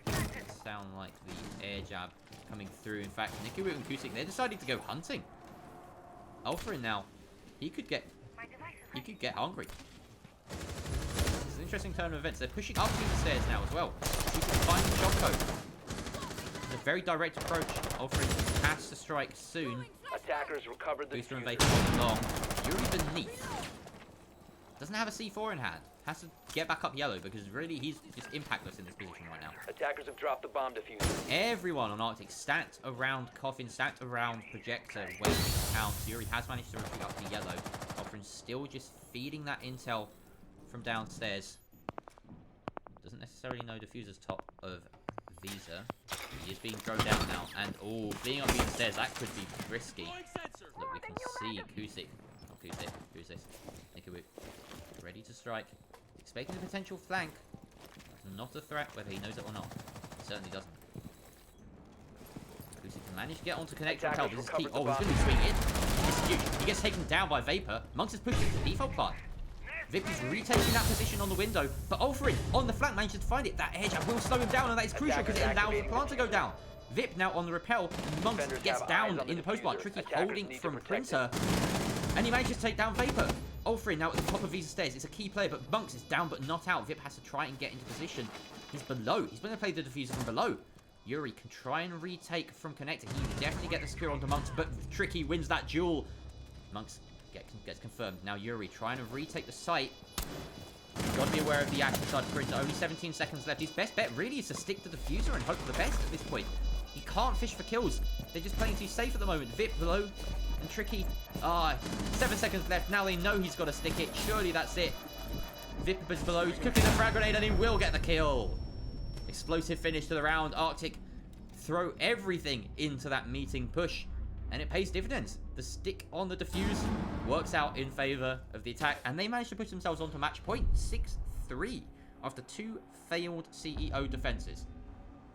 Doesn't sound like the air jab coming through. In fact, Nikiru and Kusik, they're deciding to go hunting. Ulfrin now, he could get hungry. interesting turn of events. They're pushing up these stairs now as well. You can find the shot code. It's a very direct approach, offering has to strike soon. Attackers recovered the Booster and diffuser. Vapor long. Yuri beneath. Doesn't have a C4 in hand. Has to get back up yellow because really he's just impactless in this position right now. Attackers have dropped the bomb diffuser. Everyone on Arctic stacked around Coffin, stacked around Projector when it counts. Yuri has managed to retreat up to yellow. Offering still just feeding that intel from downstairs. Doesn't necessarily know diffuser's top of Visa. He is being thrown down now. And oh, being up these stairs, that could be risky. Look, we can see Kusik. Not Kusik. Who's this? Nikiwu. Ready to strike. Expecting the potential flank. That's not a threat, whether he knows it or not. He certainly doesn't. Kusik can manage to get onto connector and tell. This is key. Oh, he's going to be swinging in. This is huge. He gets taken down by Vapor. Monks is pushing to default plant. Vip is retaking that position on the window, but Ulfrin on the flank manages to find it. That edge will slow him down, and that is crucial because it allows the plant to go down. Vip now on the repel, and Monks gets down in the post plant. Tricky holding from Printer, and he manages to take down Vapor. Ulfrin now at the top of Visa stairs. It's a key player, but Monks is down but not out. Vip has to try and get into position. He's below. He's going to play the diffuser from below. Yuri can try and retake from connector. He can definitely get the secure onto Monks, but Tricky wins that duel. Monks gets confirmed. Now Yuri trying to retake the site. You've got to be aware of the action side of Printer. Only 17 seconds left. His best bet really is to stick to the diffuser and hope for the best at this point. He can't fish for kills. They're just playing too safe at the moment. Vip below and Tricky. 7 seconds left. Now they know he's got to stick it. Surely that's it. Vip is below. He's cooking the frag grenade and he will get the kill. Explosive finish to the round. Arctic throw everything into that meeting push. And it pays dividends. The stick on the defuse works out in favor of the attack. And they managed to push themselves onto match point 6-3 after 2 failed CEO defenses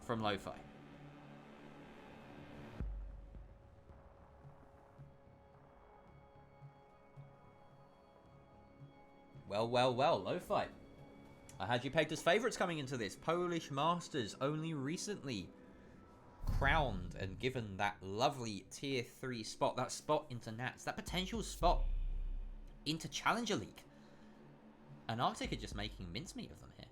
from Lo-Fi. Well, Lo-Fi. I had you pegged as favourites coming into this. Polish Masters only recently crowned and given that lovely tier 3 spot, that spot into Nats, that potential spot into Challenger League. And Arctic are just making mincemeat of them here.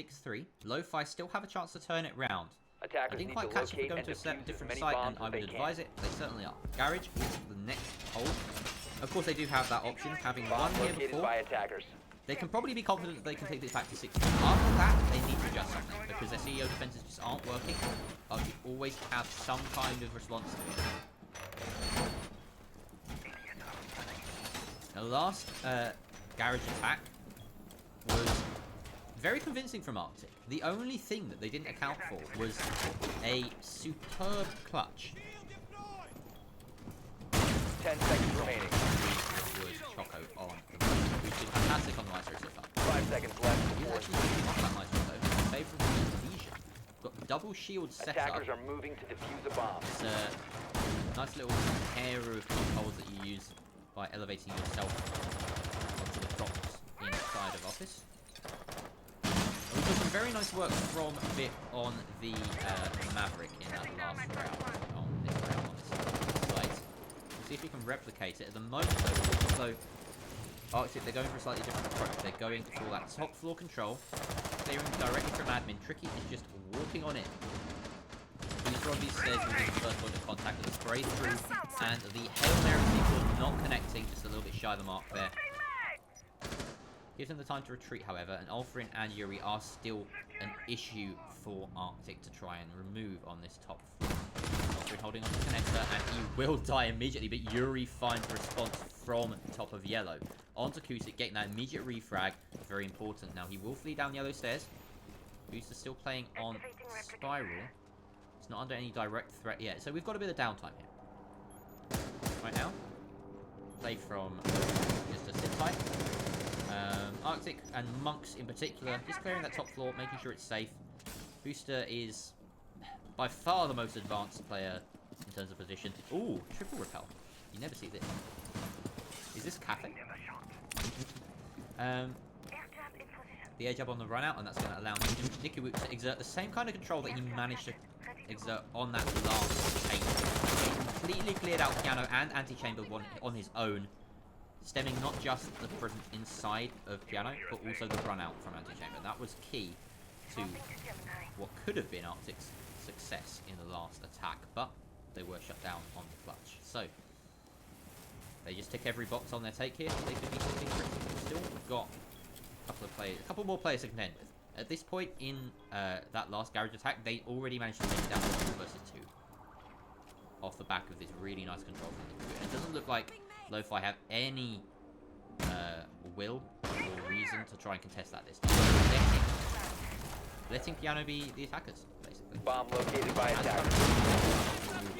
6-3. Lo-Fi still have a chance to turn it round. Attackers I didn't quite catch if we're going to a different site, and I would advise it. They certainly are. Garage is the next hold. Of course, they do have that option, having won here before. By attackers. They can probably be confident that they can take this back to 6. After that, they need to adjust something because their CEO defenses just aren't working. But you always have some kind of response to it. The last garage attack was very convincing from Arctic. The only thing that they didn't account for was a superb clutch. 10 seconds remaining. Was Choco on the who's been fantastic on the Maestro so far. 5 seconds left. He's actually not that Maestro though. Favourable lesion. Got double shield set up. Attackers are moving to defuse a bomb. It's a nice little pair of controls that you use by elevating yourself onto the props inside of office. We got some very nice work from Vic on the Maverick in that last round. On this site. We'll see if we can replicate it. At the moment though, Arctic, they're going for a slightly different approach. They're going for that top floor control, clearing directly from admin. Tricky is just walking on it. These are on these stairs will be the first point of contact with the spray through, and the Hail Mary sequel not connecting, just a little bit shy of the mark there. Gives them the time to retreat, however, and Ulfrin and Yuri are still an issue for Arctic to try and remove on this top floor. Ulfrin holding on to the connector, and he will die immediately, but Yuri finds response from top of yellow. Onto Kusik, getting that immediate refrag, very important. Now he will flee down yellow stairs. Booster's still playing on Spiral. It's not under any direct threat yet, so we've got a bit of downtime here. Right now, play from just a sit tight. Arctic and Monks in particular, just clearing that top floor, making sure it's safe. Booster is by far the most advanced player in terms of position. Ooh, triple repel. You never see this. Is this Cafe? The air jab on the run out, and that's going to allow Nikiwu to exert the same kind of control that he managed to exert on that last chamber. He completely cleared out Piano and Anti-Chamber one on his own. stemming not just the presence inside of Piano, but also the run out from Antichamber. That was key to what could have been Arctic's success in the last attack, but they were shut down on the clutch. So they just tick every box on their take here. They could be sitting pretty. We've still got a couple more players to contend with. At this point in that last garage attack, they already managed to take it down 2 versus 2 off the back of this really nice control from the crew. And it doesn't look like Lo-Fi have any will or reason to try and contest that this time. Letting Piano be the attackers, basically. Bomb located by attackers.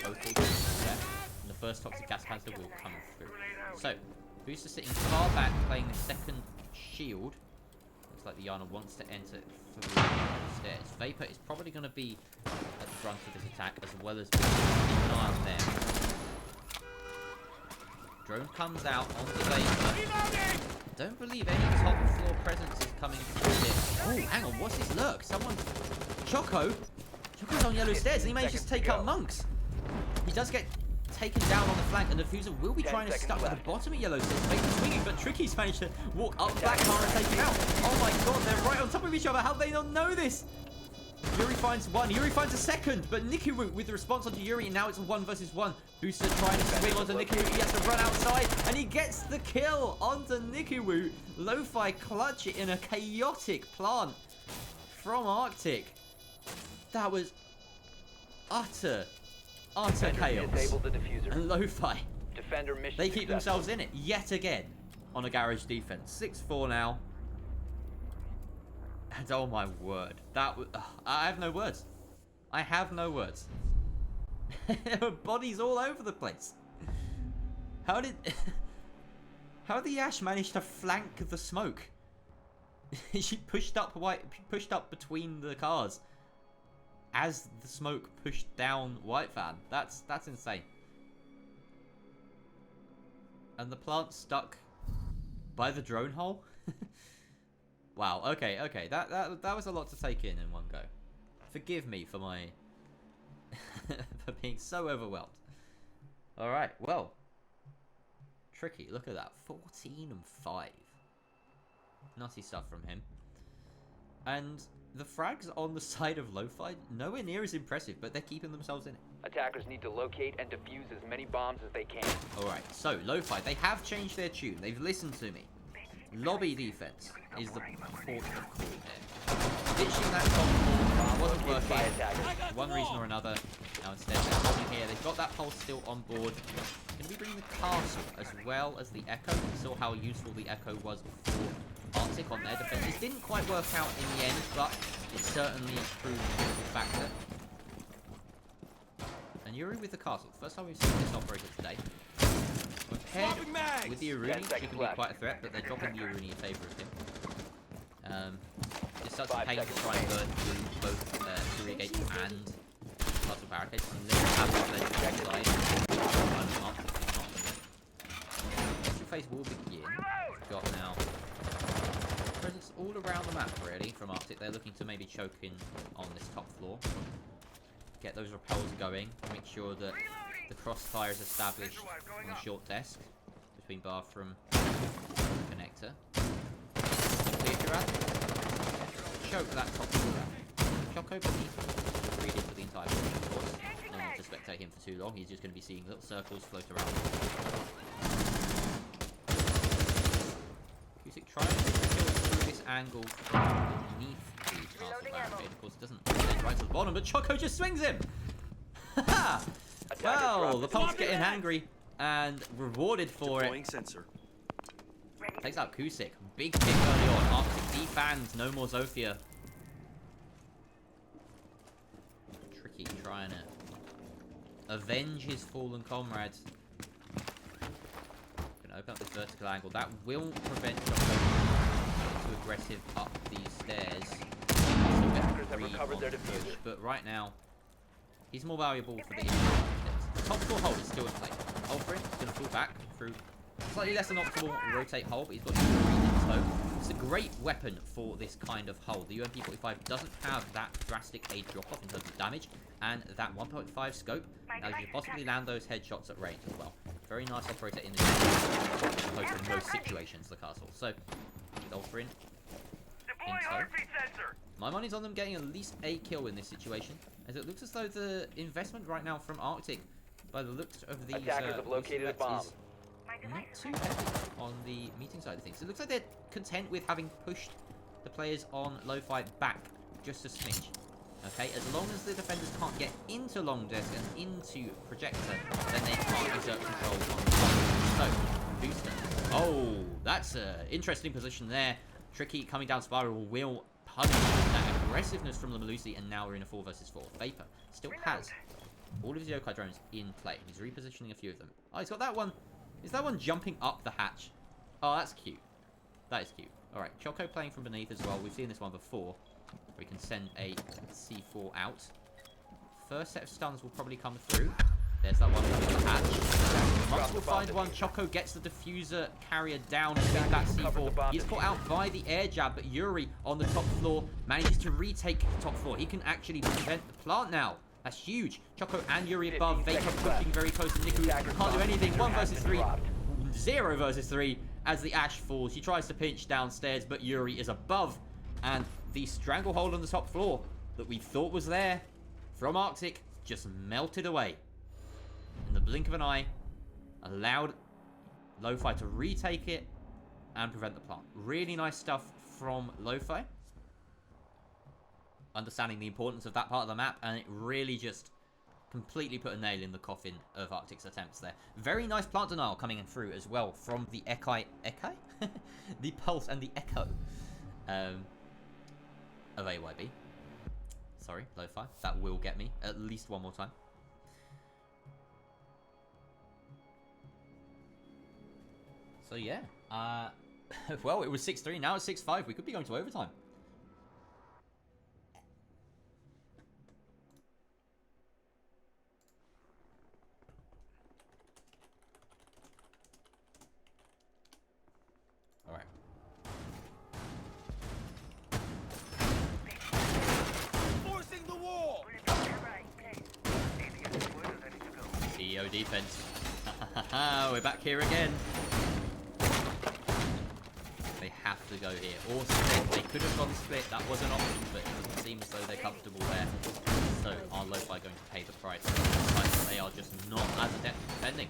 And the first toxic gas canister will come through. So, Booster sitting far back, playing the second shield. Looks like the Yana wants to enter through the stairs. Vapor is probably going to be at the front of this attack, as well as keeping an eye on them. Drone comes out onto Vapor. Don't believe any top floor presence is coming through here. Oh, hang on, what's this lurk? Someone... Choco's on yellow stairs, and he managed to take out Monks. He does get taken down on the flank, and the Diffuser will be trying to stuck at the bottom of yellow stairs. Vapor's swinging, but Tricky's managed to walk up Black Car and take him out. Oh my god, they're right on top of each other. How do they not know this? Yuri finds one, Yuri finds a second, but Nikiru with the response onto Yuri, and now it's a 1 versus 1. Booster trying to swing onto Nikiru, he has to run outside, and he gets the kill onto Nikiru. Lo-Fi clutch it in a chaotic plant from RCTIC. That was utter chaos. Disable the diffuser. And Lo-Fi, Defender mission they keep successful. themselves in it yet again on a garage defense. 6-4 now. And oh my word, that was... I have no words. I have no words. Bodies all over the place. How did the Ash manage to flank the smoke? She pushed up between the cars as the smoke pushed down White Fan. That's insane. And the plant stuck by the drone hole. Wow, okay. That was a lot to take in one go. Forgive me for my... for being so overwhelmed. Alright, well. Tricky, look at that. 14 and 5. Nutty stuff from him. And the frags on the side of Lo-Fi, nowhere near as impressive, but they're keeping themselves in it. Attackers need to locate and defuse as many bombs as they can. Alright, so Lo-Fi, they have changed their tune. They've listened to me. Lobby defense is the port of call here. Ditching that top wall wasn't working. One reason or another. Now instead they're coming here. They've got that pulse still on board. Can we bring the castle as well as the Echo? We saw how useful the Echo was for RCTIC on their defense. This didn't quite work out in the end, but it certainly proved a useful factor. And Yuri with the castle. First time we've seen this operator today. With the Aruni, she can be quite a threat, but they're dropping the Aruni in favour of him. It's such a pain to try and burn through both Syria Gate and Castle Barricades. And then have the Initial phase will begin. We've got now presence all around the map, really, from RCTIC. They're looking to maybe choke in on this top floor. Get those repels going, make sure that the crossfire is established on the short desk between bathroom and connector. Clear your out. Choke that top floor out. Choco beneath read into the entire floor, of course. No need to spectate him for too long, he's just going to be seeing little circles float around. Cusick trying to kill through this angle from beneath the castle barricade. Of course it doesn't land right to the bottom, but Choco just swings him! Haha! Well, the Punk's getting angry and rewarded for it. Sensor. Takes out Cusick. Big pick early on. RCTIC defans. No more Zofia. Tricky trying to avenge his fallen comrades. Gonna open up this vertical angle. That will prevent Choco getting too aggressive up these stairs. Attackers have recovered their diffuser. But right now, he's more valuable for the initial. Top floor hold is still in play. Hold for him. He's going to fall back through slightly less than optimal rotate hold, but he's got UMP in tow. It's a great weapon for this kind of hold. The UMP-45 doesn't have that drastic age drop-off in terms of damage, and that 1.5 scope allows you to possibly land those headshots at range as well. Very nice operator in the opposed to most situations, the castle. So, with Ultra in tow. My money's on them getting at least a kill in this situation, as it looks as though the investment right now from RCTIC, by the looks of these Attackers have located a bomb. is not too heavy on the meeting side of things. It looks like they're content with having pushed the players on Lo-Fi back just a smidge. Okay, as long as the defenders can't get into long desk and into projector, then they can't exert control on the bomb. So, Booster. Oh, that's an interesting position there. Tricky coming down spiral will punish that aggressiveness from the Malusi, and now we're in a 4 versus 4. Vapor still has all of his yokai drones in play. He's repositioning a few of them. Oh, he's got that one. Is that one jumping up the hatch? Oh, that's cute. That is cute. Alright, Choco playing from beneath as well. We've seen this one before. We can send a C4 out. First set of stuns will probably come through. There's that one in the hatch. Once we'll find one, Choco gets the diffuser carrier down with that C4. He's caught out by the air jab, but Yuri on the top floor manages to retake the top floor. He can actually prevent the plant now. That's huge. Choco and Yuri above. Vapor pushing very close to Niku. Can't do anything. 1 versus 3. 0 versus 3 as the Ash falls. He tries to pinch downstairs, but Yuri is above. And the stranglehold on the top floor that we thought was there from RCTIC just melted away. In the blink of an eye, allowed Lo-Fi to retake it and prevent the plant. Really nice stuff from Lo-Fi. Understanding the importance of that part of the map, and it really just completely put a nail in the coffin of RCTIC's attempts there. Very nice plant denial coming in through as well from the Ekai? The Pulse and the Echo of AYB. Sorry, Lo-Fi. That will get me at least one more time. So yeah, well, it was 6-3, now it's 6-5. We could be going to overtime. All right. Forcing the wall. CEO defense. We're back here again. They have to go here. Or split. They could have gone split. That was an option, but it doesn't seem as though they're comfortable there. So are Lo-Fi going to pay the price? They are just not as adept at defending.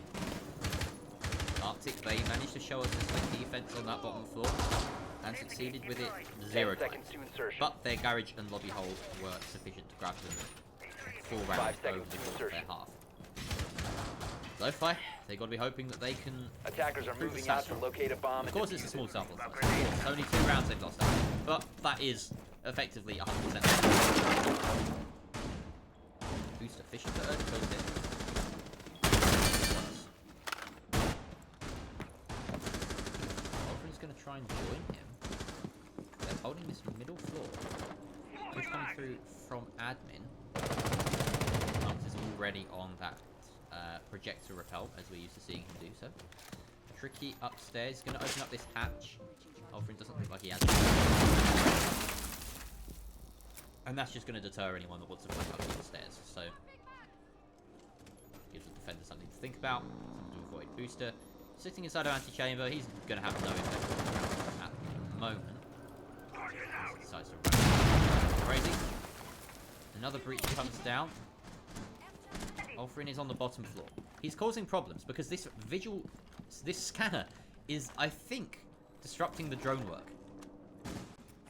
RCTIC, they managed to show us a slick defense on that bottom floor and succeeded with it 0 times. But their garage and lobby hold were sufficient to grab them 4 rounds over the course of their half. Lo-Fi, they got to be hoping that they can. Attackers are moving out to locate a bomb. Of course, it's a small sample size. It's only 2 rounds they've lost out, but that is effectively 100%. Booster fishing for early kills here. Alfred's going to try and join him. They're holding this middle floor. Push coming through from admin. Lance is already on that projector repel, as we're used to seeing him do so. Tricky upstairs, going to open up this hatch. Alfred doesn't look like he has. And that's just going to deter anyone that wants to climb up the stairs. So, gives the defender something to think about, something to avoid. Booster sitting inside of anti-chamber. He's going to have no effect at the moment. He decides to run crazy. Another breach comes down. Ulfrin is on the bottom floor. He's causing problems because this scanner is, I think, disrupting the drone work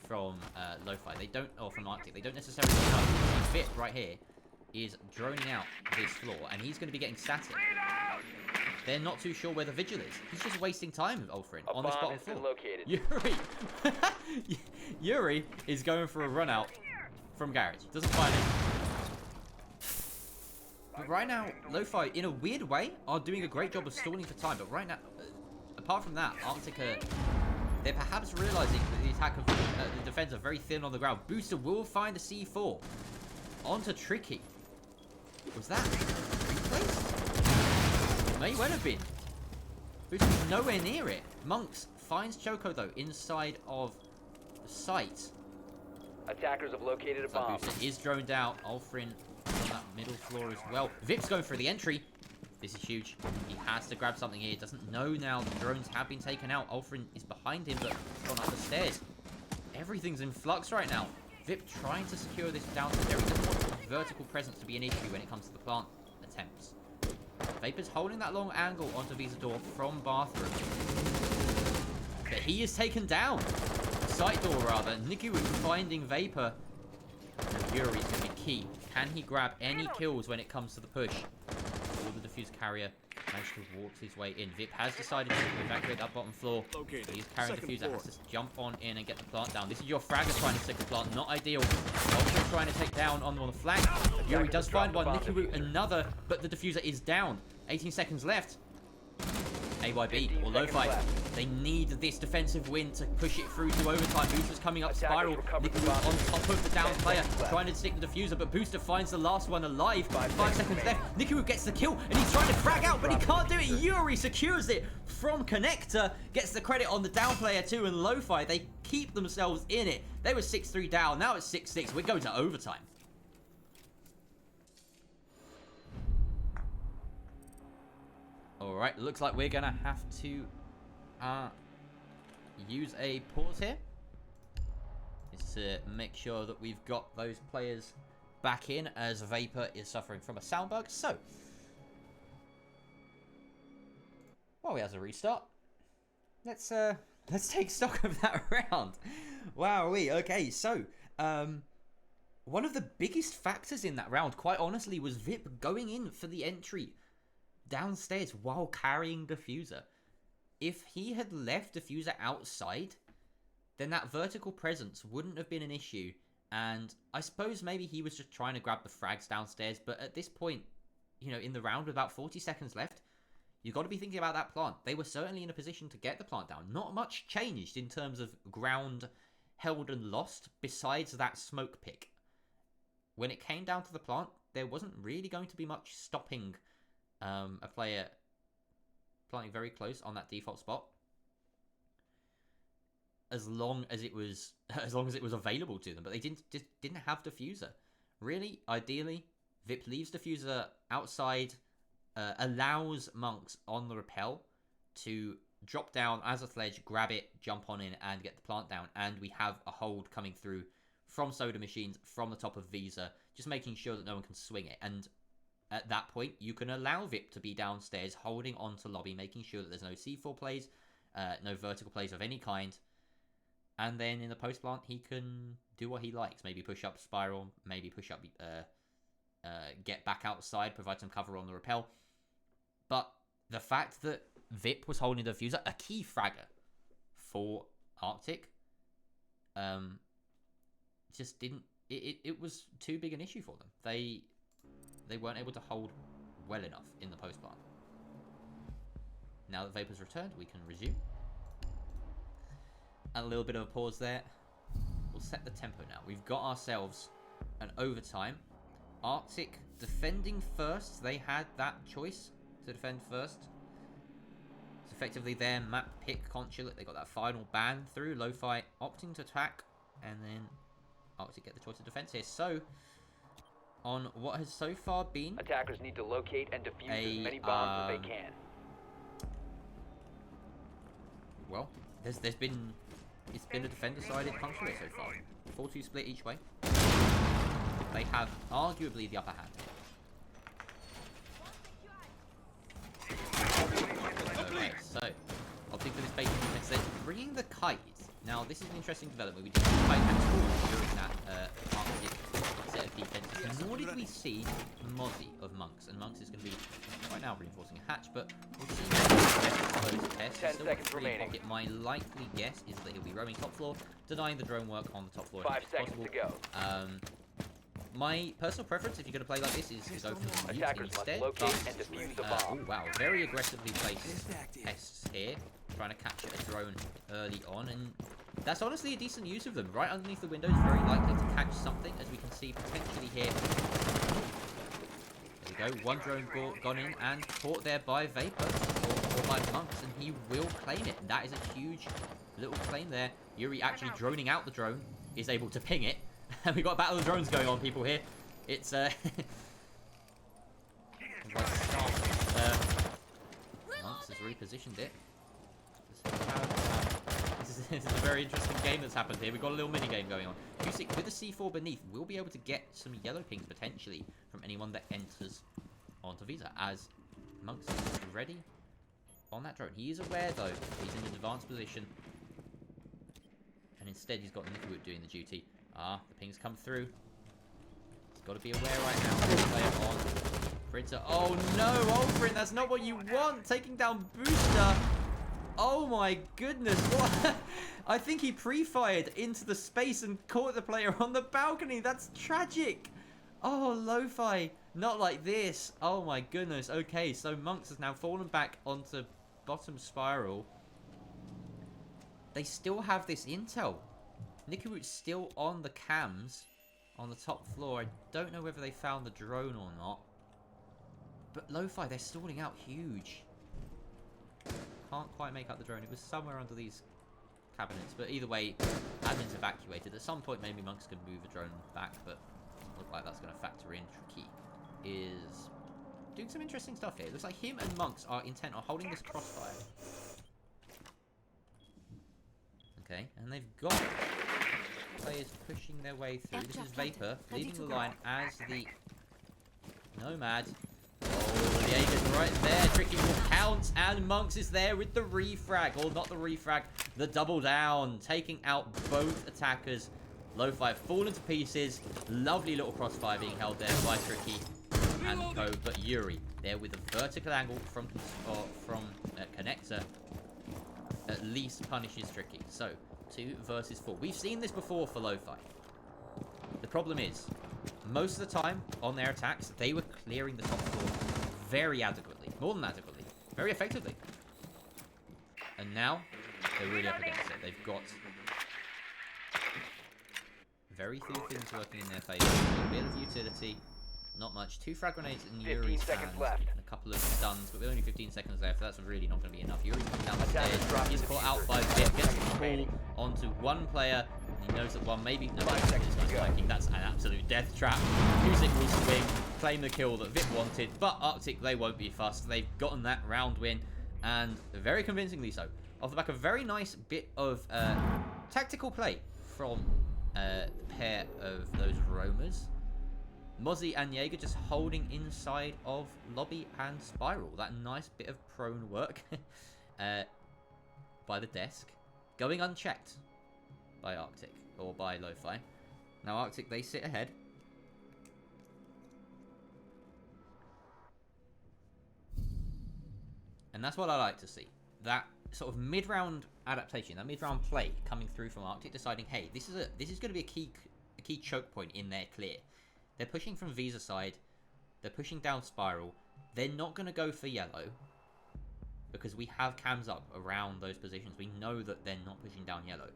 from Lo-Fi. They don't, or from RCTIC. They don't necessarily know. This bit right here is droning out this floor, and he's going to be getting static. They're not too sure where the vigil is. He's just wasting time with Ulfrin on this bottom floor. Yuri, Yuri is going for a run out from garage. Doesn't find it. But right now, Lo-Fi, in a weird way, are doing a great job of stalling for time. But right now, apart from that, RCTIC, they're perhaps realizing that the attack of the defense are very thin on the ground. Booster will find a C4 onto Tricky. Was that replaced? May well have been. Booster's nowhere near it. Monks finds Choco though inside of the site. Attackers have located a bomb. Booster is droned out. Ulfrin on that middle floor as well. Vip's going for the entry. This is huge. He has to grab something here. Doesn't know now. The drones have been taken out. Ulfrin is behind him, but gone up the stairs. Everything's in flux right now. Vip trying to secure this downstairs area. He doesn't want the vertical presence to be an issue when it comes to the plant attempts. Vapor's holding that long angle onto Visa door from bathroom. But he is taken down. Side door, rather. Nikiwu finding Vapor. And Yuri's going to be key. Can he grab any kills when it comes to the push? Or the diffuse carrier managed to walk his way in. Vip has decided to evacuate that bottom floor. He's carrying the diffuser. Has to jump on in and get the plant down. This is your fragger trying to stick the plant. Not ideal. Also trying to take down on the flank. Yuri does find one. Nikiwu another. But the diffuser is down. 18 seconds left. AYB or Lo-Fi. They need this defensive win to push it through to overtime. Booster's coming up spiral. Nikiwu on top of the down player, trying to stick the diffuser, but Booster finds the last one alive. 5 seconds left. Nikiwu gets the kill, and he's trying to frag out, but he can't do it. Yuri secures it from Connector, gets the credit on the down player too, and Lo-Fi, they keep themselves in it. They were 6-3 down, now it's 6-6. We're going to overtime. Alright, looks like we're gonna have to use a pause here. Just to make sure that we've got those players back in, as Vapor is suffering from a sound bug. So, while we have a restart, let's take stock of that round. Wowee. Okay, so one of the biggest factors in that round, quite honestly, was Vip going in for the entry downstairs while carrying diffuser. If he had left diffuser outside, then that vertical presence wouldn't have been an issue, and I suppose maybe he was just trying to grab the frags downstairs. But at this point, you know, in the round with about 40 seconds left, you've got to be thinking about that plant. They were certainly in a position to get the plant down. Not much changed in terms of ground held and lost besides that smoke pick. When it came down to the plant, there wasn't really going to be much stopping a player planting very close on that default spot, as long as it was available to them. But they didn't have diffuser. Really, ideally, Vip leaves diffuser outside, allows monks on the rappel to drop down as a sledge, grab it, jump on in, and get the plant down. And we have a hold coming through from Soda Machines from the top of Visa, just making sure that no one can swing it. And at that point, you can allow Vip to be downstairs, holding on to lobby, making sure that there's no C4 plays, no vertical plays of any kind. And then in the post plant, he can do what he likes. Maybe push up spiral, maybe push up, get back outside, provide some cover on the rappel. But the fact that Vip was holding the diffuser, a key fragger for RCTIC, just didn't. It was too big an issue for them. They weren't able to hold well enough in the post plant. Now that Vapor's returned, we can resume. And a little bit of a pause there. We'll set the tempo now. We've got ourselves an overtime. RCTIC defending first. They had that choice to defend first. It's effectively their map pick consulate. They got that final ban through. Lo-Fi opting to attack, and then RCTIC get the choice of defense here. So, on what has so far been, attackers need to locate and defuse as many bombs as they can. Well, it's been a defender-sided consulate so far. 4-2 split each way. They have arguably the upper hand. Okay, so opting for this basic defense, then bringing the kite. Now, this is an interesting development. We did see the kite at all during that set of defenses. Nor did we see Mozzie of Monks, and Monks is going to be right now reinforcing a hatch, but we'll see those tests. 10 seconds remaining. Pocket. My likely guess is that he'll be roaming top floor, denying the drone work on the top floor. 5 seconds to go. My personal preference, if you're going to play like this, is to go for the mute attackers instead. must locate and defuse the bomb. Oh wow, very aggressively placed tests here, trying to capture a drone early on, and that's honestly a decent use of them. Right underneath the windows, very likely to catch something, as we can see potentially here. There we go, one drone gone in and caught there by Vapor, or by Monks, and he will claim it. That is a huge little claim there. Yuri actually droning out the drone, is able to ping it. And we've got a battle of drones going on, people, here. It's, repositioned it. This is a very interesting game that's happened here. We've got a little mini game going on. Usyk with the C4 beneath will be able to get some yellow pings potentially from anyone that enters onto Visa, as Monks is ready on that drone. He is aware though he's in an advanced position, and instead he's got Nikiwood doing the duty. The pings come through. He's got to be aware right now. Player on Printer. Oh no, Ulfrin, that's not what you want. Taking down Booster. Oh my goodness, what? I think he pre-fired into the space and caught the player on the balcony. That's tragic. Oh, Lo-Fi, not like this. Oh my goodness. Okay, so Monks has now fallen back onto bottom spiral. They still have this intel. Nikiwood's still on the cams on the top floor. I don't know whether they found the drone or not. But Lo-Fi, they're stalling out huge. Can't quite make out the drone. It was somewhere under these cabinets. But either way, admin's evacuated. At some point, maybe Monks can move the drone back, but look like that's going to factor in. Tricky is doing some interesting stuff here. It looks like him and Monks are intent on holding this crossfire. Okay, and they've got players pushing their way through. This is Vapor leading the line as the Nomad. Oh, the Jaeger's right there. Tricky will count, and Monks is there with the refrag, or not the refrag, the double down, taking out both attackers. Lo-Fi fallen to pieces. Lovely little crossfire being held there by Tricky and Co. But Yuri there with a vertical angle from Connector at least punishes Tricky. So 2 versus 4. We've seen this before for Lo-Fi. The problem is, most of the time on their attacks, they were clearing the top floor very adequately, more than adequately, very effectively. And now they're really up against it. They've got very few things working in their favor. A bit of utility, not much. 2 frag grenades in Yuri's hands, and a couple of stuns, but with only 15 seconds left, that's really not going to be enough. Yuri's coming down the stairs. He's caught out by Vip, gets the ball onto one player. He knows that one maybe no 5 seconds is working. That's an absolute death trap. Usyk will swing, claim the kill that Vip wanted, but RCTIC, they won't be fussed. They've gotten that round win, and very convincingly so. Off the back of a very nice bit of tactical play from the pair of those roamers. Mozzie and Jaeger just holding inside of lobby and spiral. That nice bit of prone work by the desk, going unchecked by RCTIC, or by Lo-Fi. Now RCTIC, they sit ahead. And that's what I like to see. That sort of mid-round adaptation, that mid-round play coming through from RCTIC, deciding, hey, this is going to be a key choke point in their clear. They're pushing from Visa side. They're pushing down spiral. They're not going to go for yellow because we have cams up around those positions. We know that they're not pushing down yellow.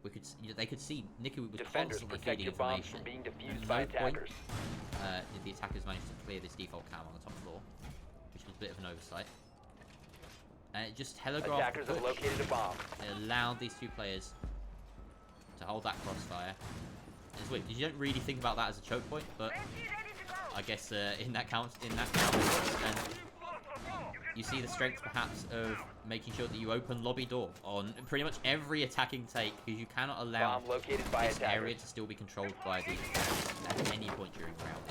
They could see Nikiwood was constantly feeding information. Being defused by attackers. The attackers managed to clear this default cam on the top floor, which was a bit of an oversight. And it just telegraphed. Attackers have located a bomb. It allowed these 2 players to hold that crossfire. It's weird, you don't really think about that as a choke point, but I guess in that counts. And you see the strength perhaps of making sure that you open lobby door on pretty much every attacking take, because you cannot allow this area to still be controlled by the at any point during the round.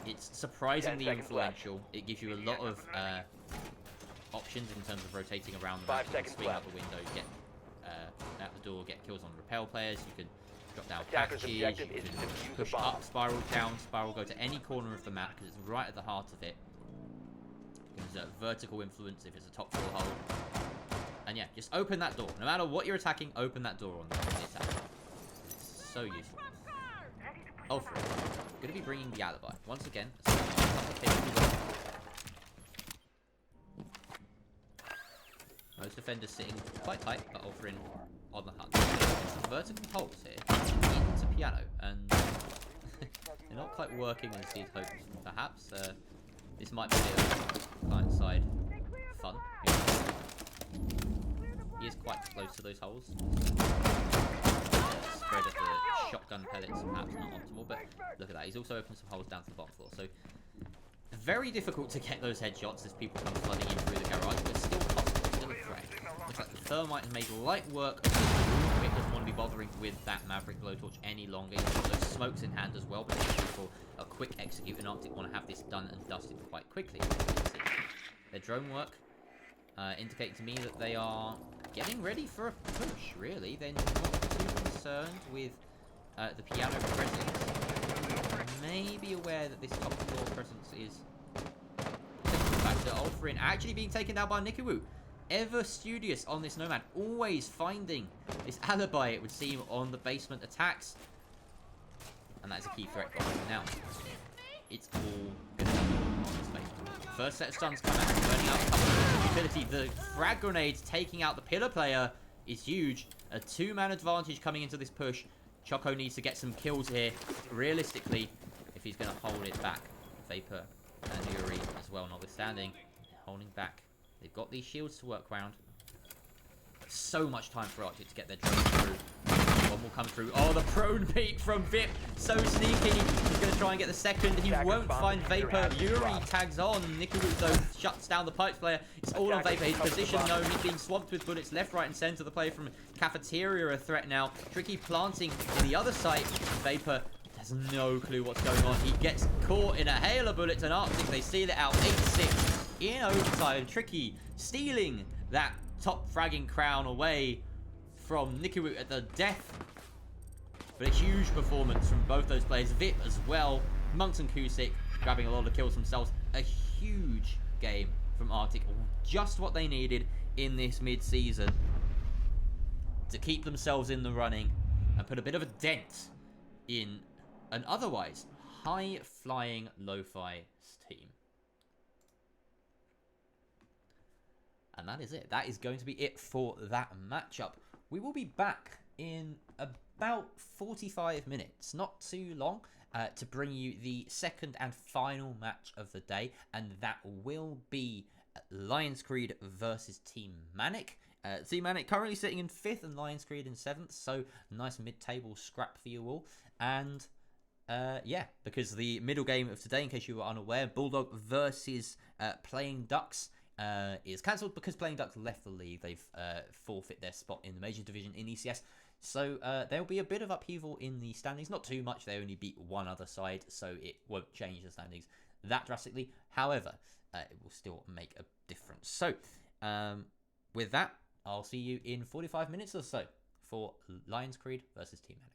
It's surprisingly influential. It gives you a lot of options in terms of rotating around the map. You can swing out the window, get out the door, get kills on repel players. You can drop down patches, you can push up, spiral down, spiral go to any corner of the map because it's right at the heart of it. You can exert vertical influence if it's a top floor hold. And yeah, just open that door. No matter what you're attacking, open that door on the attack. It's so useful. Ulfrin, going to be bringing the alibi. Once again, most defenders sitting quite tight, but Ulfrin on the hunt. Some vertical holds here into piano, and they're not quite working as he'd hoped. Perhaps this might be a client side fun. He is quite close to those holes. Spread of the shotgun pellets, perhaps not optimal, but look at that. He's also opened some holes down to the bottom floor. So very difficult to get those headshots as people come flooding in through the garage, but still still a threat. Looks like the Thermite has made light work of this room. It doesn't want to be bothering with that Maverick blowtorch any longer. He's got those smokes in hand as well, but for a quick execute, and Arctic want to have this done and dusted quite quickly. Their drone work indicate to me that they are getting ready for a push, really. They're not too concerned with the piano presence. Maybe aware that this top floor presence is potential factor. Ulfrin actually being taken down by Nikiwu. Ever studious on this Nomad, always finding this alibi, it would seem, on the basement attacks. And that's a key threat for him now. It's all good on this basement. First set of stuns come out, burning out a couple of utility. The frag grenades taking out the pillar player is huge. A 2-man advantage coming into this push. Choco needs to get some kills here, realistically, if he's going to hold it back. Vapor and Yuri as well, notwithstanding. Holding back. They've got these shields to work around. So much time for Arctic to get their drone through. One will come through. Oh, the prone peek from Vip. So sneaky. He's going to try and get the second. He won't find Vapor. Yuri tags on. Nikiru, though, shuts down the Pipes player. It's all on Vapor. His position, though, he's being swamped with bullets left, right, and center. The player from Cafeteria a threat now. Tricky planting in the other side. Vapor has no clue what's going on. He gets caught in a hail of bullets, and Arctic, they seal it out 8-6 in overtime. Tricky stealing that top fragging crown away from Nikiwu at the death. But a huge performance from both those players. Vip as well. Monks and Kusik grabbing a lot of kills themselves. A huge game from Arctic. Just what they needed in this mid-season to keep themselves in the running and put a bit of a dent in an otherwise high-flying lo-fi team. And that is it. That is going to be it for that matchup. We will be back in about 45 minutes, not too long, to bring you the second and final match of the day. And that will be LionsCreed versus Team Manic. Team Manic currently sitting in 5th and LionsCreed in 7th. So nice mid-table scrap for you all. And yeah, because the middle game of today, in case you were unaware, Bulldog versus Playing Ducks, is cancelled because Playing Ducks left the league. They've forfeit their spot in the Major Division in ECS. So there will be a bit of upheaval in the standings. Not too much. They only beat one other side, so it won't change the standings that drastically. However, it will still make a difference. So with that, I'll see you in 45 minutes or so for LionsCreed versus Team Manic.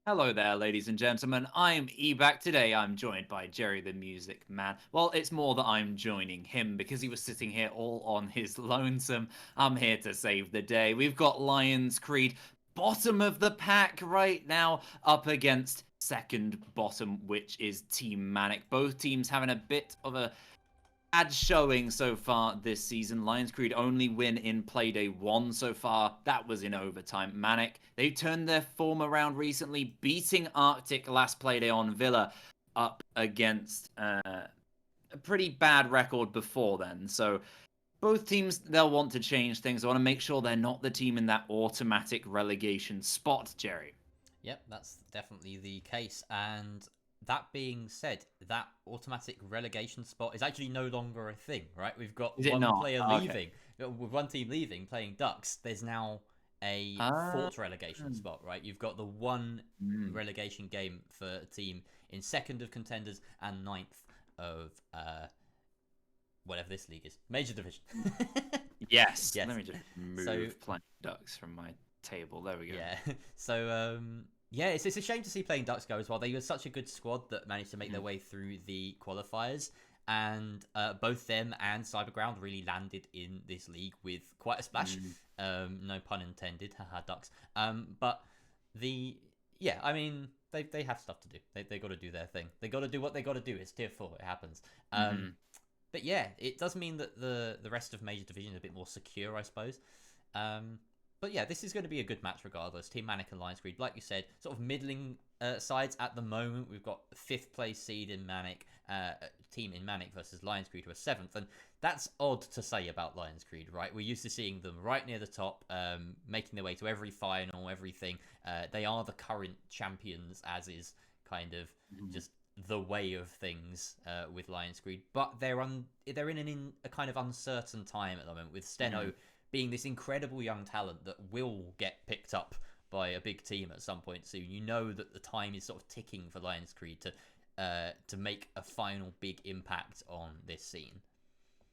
Hello there, ladies and gentlemen. I'm Eback. Today I'm joined by Jerry the Music Man. Well, it's more that I'm joining him because he was sitting here all on his lonesome. I'm here to save the day. We've got LionsCreed, bottom of the pack right now, up against second bottom, which is Team Manic. Both teams having a bit of a bad showing so far this season. LionsCreed only win in Playday 1 so far. That was in overtime. Manic, they turned their form around recently, beating RCTIC last Playday on Villa up against a pretty bad record before then. So both teams, they'll want to change things. They want to make sure they're not the team in that automatic relegation spot, Jerry. Yep, that's definitely the case. And that being said, that automatic relegation spot is actually no longer a thing, right? We've got one player leaving. With one team leaving, playing Ducks, there's now a fourth relegation spot, right? You've got the one relegation game for a team in second of contenders and ninth of whatever this league is. Major division. Yes. Let me just move playing Ducks from my table. There we go. Yeah. So, yeah, it's a shame to see playing Ducks go as well. They were such a good squad that managed to make their way through the qualifiers, and both them and Cyberground really landed in this league with quite a splash. No pun intended, haha, Ducks. But I mean, they have stuff to do. They got to do their thing. They got to do what they got to do. It's tier 4. It happens. But yeah, it does mean that the rest of Major Division is a bit more secure, I suppose. But yeah, this is going to be a good match regardless. Team Manic and LionsCreed, like you said, sort of middling sides at the moment. We've got 5th place seed in Manic, team in Manic versus LionsCreed who are 7th. And that's odd to say about LionsCreed, right? We're used to seeing them right near the top, making their way to every final, everything. They are the current champions, as is kind of just the way of things with LionsCreed. But they're in a kind of uncertain time at the moment with Steno being this incredible young talent that will get picked up by a big team at some point soon. You know that the time is sort of ticking for LionsCreed to make a final big impact on this scene.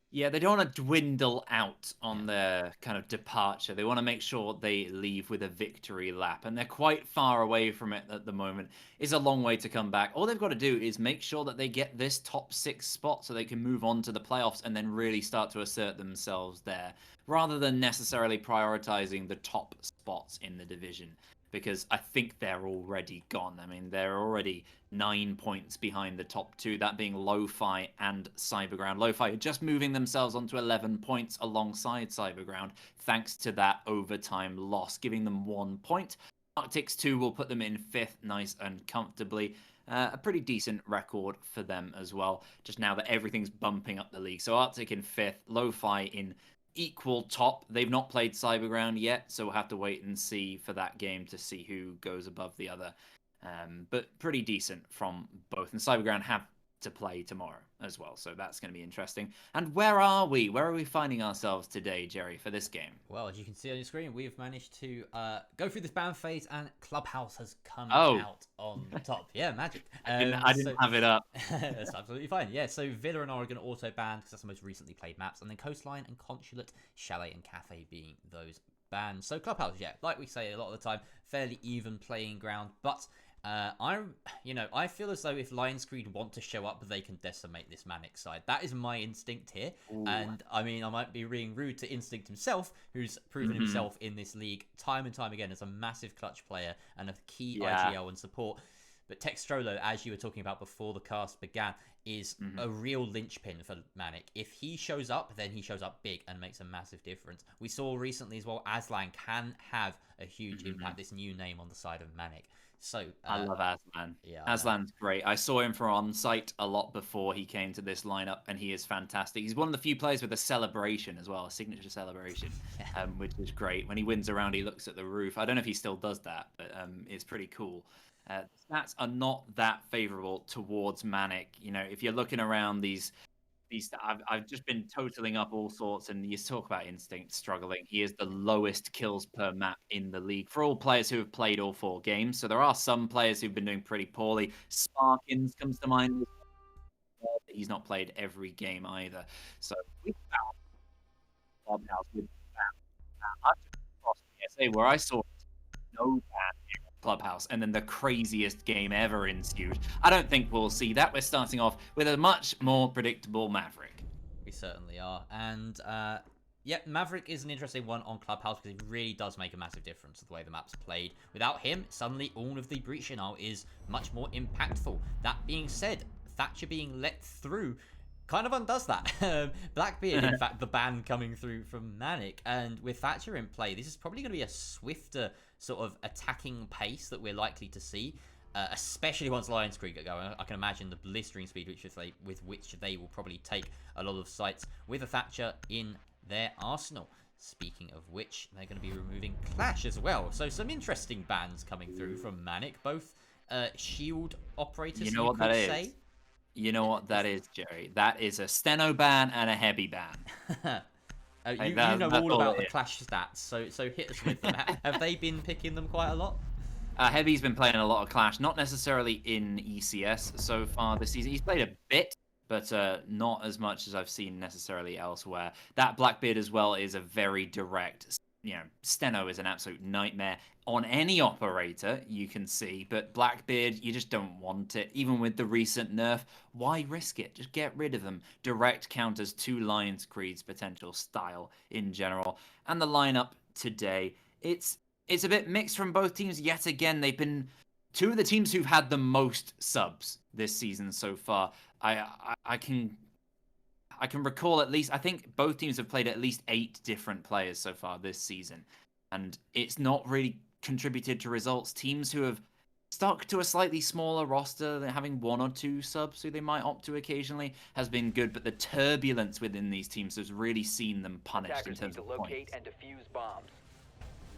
Yeah, they don't want to dwindle out on their kind of departure. They want to make sure they leave with a victory lap, and they're quite far away from it at the moment. It's a long way to come back. All they've got to do is make sure that they get this top 6 spot so they can move on to the playoffs and then really start to assert themselves there, rather than necessarily prioritizing the top spots in the division. Because I think they're already gone. I mean, they're already 9 points behind the top 2, that being Lo-Fi and Cyberground. Lo-Fi are just moving themselves onto 11 points alongside Cyberground, thanks to that overtime loss, giving them 1 point. RCTIC 2 will put them in 5th, nice and comfortably. A pretty decent record for them as well, just now that everything's bumping up the league. So RCTIC in 5th, Lo-Fi in equal top. They've not played Cyberground yet, so we'll have to wait and see for that game to see who goes above the other. But pretty decent from both. And Cyberground have to play tomorrow as well, so that's going to be interesting. And where are we? Where are we finding ourselves today, Jerry, for this game? Well, as you can see on your screen, we've managed to go through this ban phase, and Clubhouse has come out on top. Yeah, magic. I didn't have it up. That's absolutely fine. Yeah, so Villa and Oregon auto-banned, because that's the most recently played maps, and then Coastline and Consulate, Chalet and Cafe being those banned. So Clubhouse, yeah, like we say a lot of the time, fairly even playing ground, but I feel as though if LionsCreed want to show up, they can decimate this Manic side. That is my instinct here. Ooh. And I mean, I might be being rude to Instinct himself, who's proven himself in this league time and time again as a massive clutch player and a key IGL and support. But Textrolo, as you were talking about before the cast began, is a real linchpin for Manic. If he shows up, then he shows up big and makes a massive difference. We saw recently as well, Aslan can have a huge impact, this new name on the side of Manic. So I love Aslan. Yeah, Aslan's great. I saw him for on-site a lot before he came to this lineup, and he is fantastic. He's one of the few players with a celebration as well, a signature celebration, which is great. When he wins around, he looks at the roof. I don't know if he still does that, but it's pretty cool. Stats are not that favorable towards Manic. You know, if you're looking around these I've just been totaling up all sorts, and you talk about Instinct struggling. He is the lowest kills per map in the league for all players who have played all 4 games. So there are some players who've been doing pretty poorly. Sparkins comes to mind. He's not played every game either. So we found Clubhouse with that. I just crossed the SA where I saw no ban Clubhouse, and then the craziest game ever ensued. I don't think we'll see that. We're starting off with a much more predictable Maverick. We certainly are. And Maverick is an interesting one on Clubhouse because it really does make a massive difference to the way the map's played. Without him, suddenly all of the breach now is much more impactful. That being said, Thatcher being let through kind of undoes that. Blackbeard, in fact, the ban coming through from Manic, and with Thatcher in play, this is probably going to be a swifter sort of attacking pace that we're likely to see, especially once LionsCreed get going. I can imagine the blistering speed with which they will probably take a lot of sites with a Thatcher in their arsenal. Speaking of which, they're going to be removing Clash as well. So some interesting bans coming through from Manic, both shield operators. You know what that is? You know what that is, Jerry? That is a steno ban and a heavy ban. You know all about the Clash stats, so hit us with them. Have they been picking them quite a lot? Heavy's been playing a lot of Clash, not necessarily in ECS so far this season. He's played a bit, but not as much as I've seen necessarily elsewhere. That Blackbeard as well is a very direct, Steno is an absolute nightmare on any operator, you can see, but Blackbeard, you just don't want it. Even with the recent nerf, why risk it? Just get rid of them. Direct counters to LionsCreed's potential style in general. And the lineup today, it's a bit mixed from both teams. Yet again, they've been two of the teams who've had the most subs this season so far. I can recall at least, I think both teams have played at least 8 different players so far this season. And it's not really contributed to results. Teams who have stuck to a slightly smaller roster, they're having 1 or 2 subs who they might opt to occasionally, has been good. But the turbulence within these teams has really seen them punished in terms of locate points. and defuse bombs.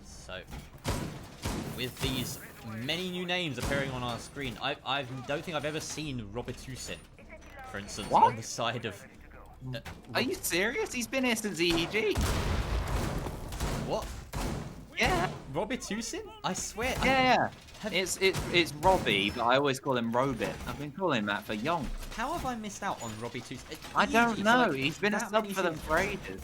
So, with these many new names appearing on our screen, I don't think I've ever seen Robertusin, for instance, on the side of... Are you serious? He's been here since EEG. What? Yeah. Robbie I swear. Yeah. It's Robbie, but I always call him Robit. I've been calling him that for young. How have I missed out on Robbie I don't know. Like, He's been a sub for them for ages.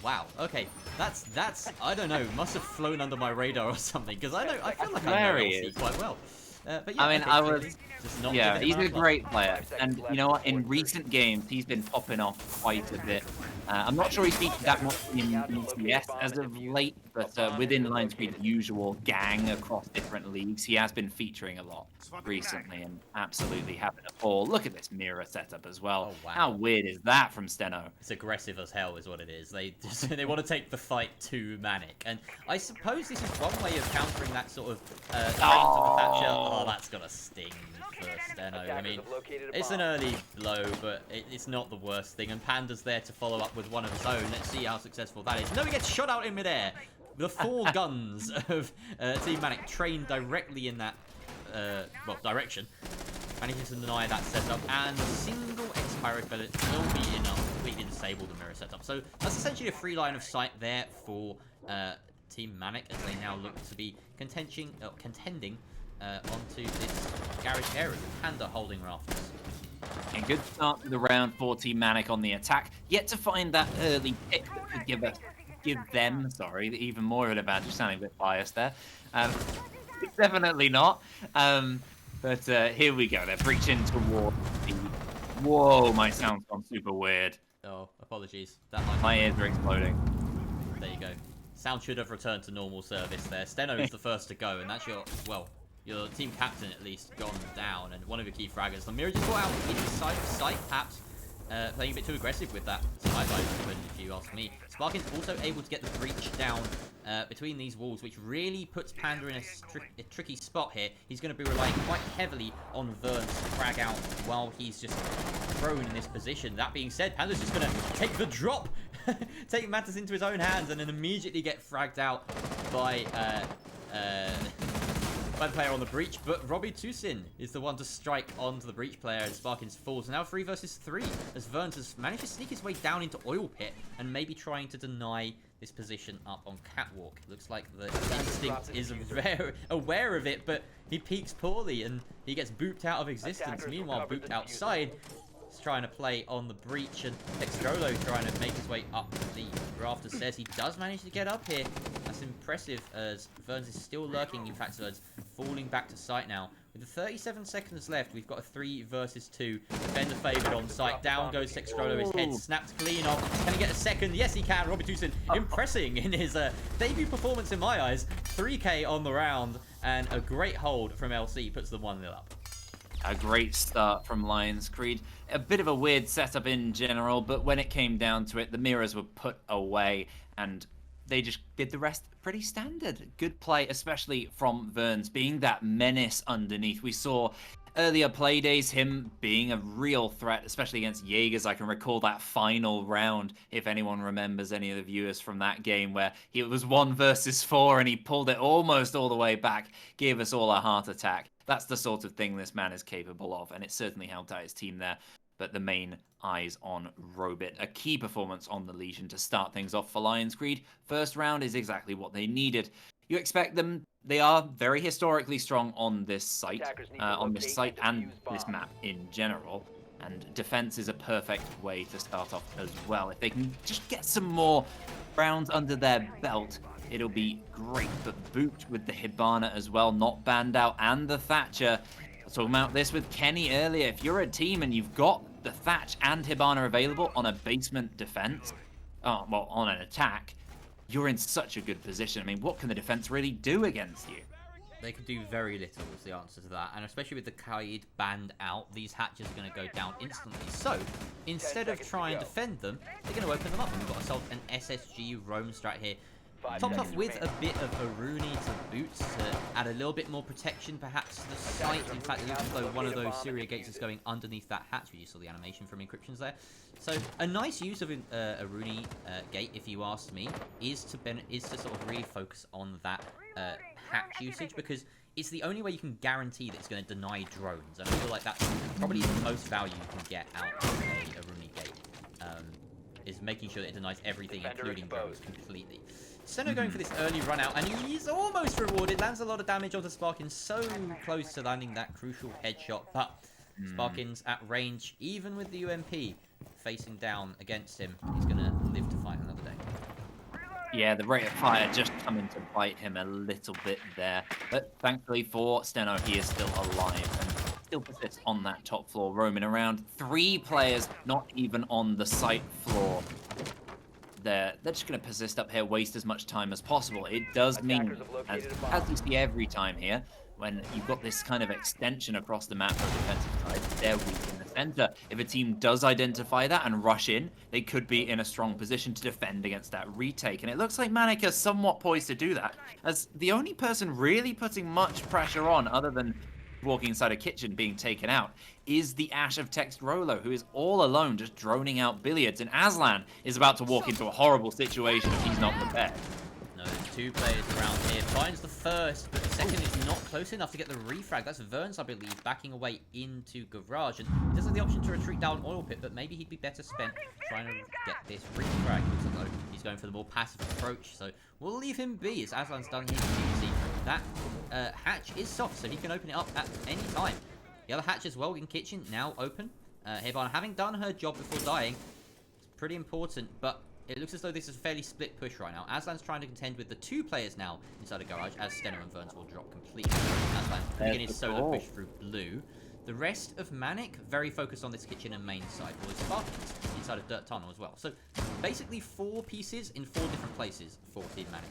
Wow. Okay. That's I don't know. Must have flown under my radar or something because I feel like I know LC quite well. But yeah, I mean, okay, I was. just not Yeah, giving he's him a enough love. great player, and you know what? In recent games, he's been popping off quite a bit. I'm not sure he's featured that much in ECS as of late, but within LionsCreed's usual gang across different leagues, he has been featuring a lot recently and absolutely having a ball. Look at this mirror setup as well. Oh, wow. How weird is that from Steno? It's aggressive as hell, is what it is. They just, they want to take the fight to Manic, and I suppose this is one way of countering that sort of threat of the Thatcher. Oh, that's gonna sting for Steno. I mean, it's an early blow, but it's not the worst thing. And Panda's there to follow up with one of his own. Let's see how successful that is. No, he gets shot out in midair. The 4 guns of Team Manic trained directly in that direction. Manages to deny that setup, and a single X-Pyro pellet will be enough to completely disable the mirror setup. So that's essentially a free line of sight there for Team Manic as they now look to be contending onto this garage area. Panda holding rafters. A good start to the round for Team Manic on the attack. Yet to find that early pick that could give them even more of an advantage. Sounding a bit biased there. Definitely not. But here we go. They're breaching towards the... Whoa, my sound's gone super weird. Oh, apologies. That might My ears are exploding. There you go. Sound should have returned to normal service there. Steno is the first to go, and that's your team captain at least gone down, and one of your key fraggers. The mirror just got out inside of sight, perhaps playing a bit too aggressive with that side-by, if you ask me. Sparkin's also able to get the breach down between these walls, which really puts Panda in a tricky spot here. He's going to be relying quite heavily on Vern to frag out while he's just thrown in this position. That being said, Panda's just going to take the drop, take matters into his own hands, and then immediately get fragged out by the player on the breach, but Robbie is the one to strike onto the breach player as Sparkins falls. Now 3 versus 3 as Verns has managed to sneak his way down into Oil Pit and maybe trying to deny this position up on Catwalk. Looks like the instinct is very aware of it, but he peaks poorly and he gets booped out of existence. Meanwhile, booped outside. He's trying to play on the breach, and Extrolo trying to make his way up the rafters. Says he does manage to get up here. That's impressive as Verns is still lurking. In fact, Verns falling back to site now. With the 37 seconds left, we've got a 3 versus 2. Defender favored on site. Down goes Extrolo. His head snapped clean off. Can he get a second? Yes, he can. Robbie Tucson impressing in his debut performance in my eyes. 3K on the round, and a great hold from LC puts them 1-0 up. A great start from LionsCreed. A bit of a weird setup in general, but when it came down to it, the mirrors were put away, and they just did the rest pretty standard. Good play, especially from Verns, being that menace underneath. We saw earlier Playdays him being a real threat, especially against Jaegers. I can recall that final round, if anyone remembers, any of the viewers from that game, where it was 1 versus 4 and he pulled it almost all the way back, gave us all a heart attack. That's the sort of thing this man is capable of, and it certainly helped out his team there. But the main eyes on Robit. A key performance on the Legion to start things off for LionsCreed. First round is exactly what they needed. You expect them, they are very historically strong on this site and this map in general. And defense is a perfect way to start off as well. If they can just get some more rounds under their belt, it'll be great. But booped with the Hibana as well, not banned out, and the Thatcher. I was talking about this with Kenny earlier. If you're a team and you've got the Thatch and Hibana available on a basement defense, on an attack, you're in such a good position. I mean, what can the defense really do against you? They could do very little is the answer to that, and especially with the Kaid banned out, these hatches are going to go down instantly. So, instead of trying to defend them, they're going to open them up, and we've got ourselves an SSG roam strat here. Topped off with a bit of Aruni to boots to add a little bit more protection, perhaps to the site. In fact, it looks as though one of those Syria gates is going underneath that hatch. We just saw the animation from Encryptions there. So a nice use of a Aruni gate, if you ask me, is to sort of really focus on that hatch usage, because it's the only way you can guarantee that it's going to deny drones. And I feel like that's probably the most value you can get out of a Aruni gate. Is He's making sure that it denies everything, Defender including drones, exposed. completely. Steno going for this early run out, and he's almost rewarded. Lands a lot of damage onto Sparkins, so close to landing that crucial headshot. But Sparkins at range, even with the UMP facing down against him, he's going to live to fight another day. Yeah, the rate of fire just coming to bite him a little bit there. But thankfully for Steno, he is still alive and still persists on that top floor, roaming around. 3 players, not even on the site floor. They're just going to persist up here, waste as much time as possible. It does mean, as you see every time here, when you've got this kind of extension across the map for defensive side, they're weak in the center. If a team does identify that and rush in, they could be in a strong position to defend against that retake. And it looks like Manic is somewhat poised to do that, as the only person really putting much pressure on, other than walking inside a kitchen being taken out, is the Ash of Text Rolo, who is all alone just droning out billiards. And Aslan is about to walk into a horrible situation if he's not prepared. No, there's 2 players around here. Finds the first, but the second is not close enough to get the refrag. That's Verns, I believe, backing away into Garage. And he does have the option to retreat down Oil Pit, but maybe he'd be better spent trying to get this refrag. Looks as though he's going for the more passive approach, so we'll leave him be. As Aslan's done here, you see that hatch is soft, so he can open it up at any time. The other hatch as well in kitchen, now open. Hibana, having done her job before dying, it's pretty important, but it looks as though this is a fairly split push right now. Aslan's trying to contend with the 2 players now inside a Garage, as Steno and Verns will drop completely. Aslan beginning his solo push through blue. The rest of Manic, very focused on this kitchen and main side, was Sparkins inside of Dirt Tunnel as well. So basically 4 pieces in 4 different places for Team Manic.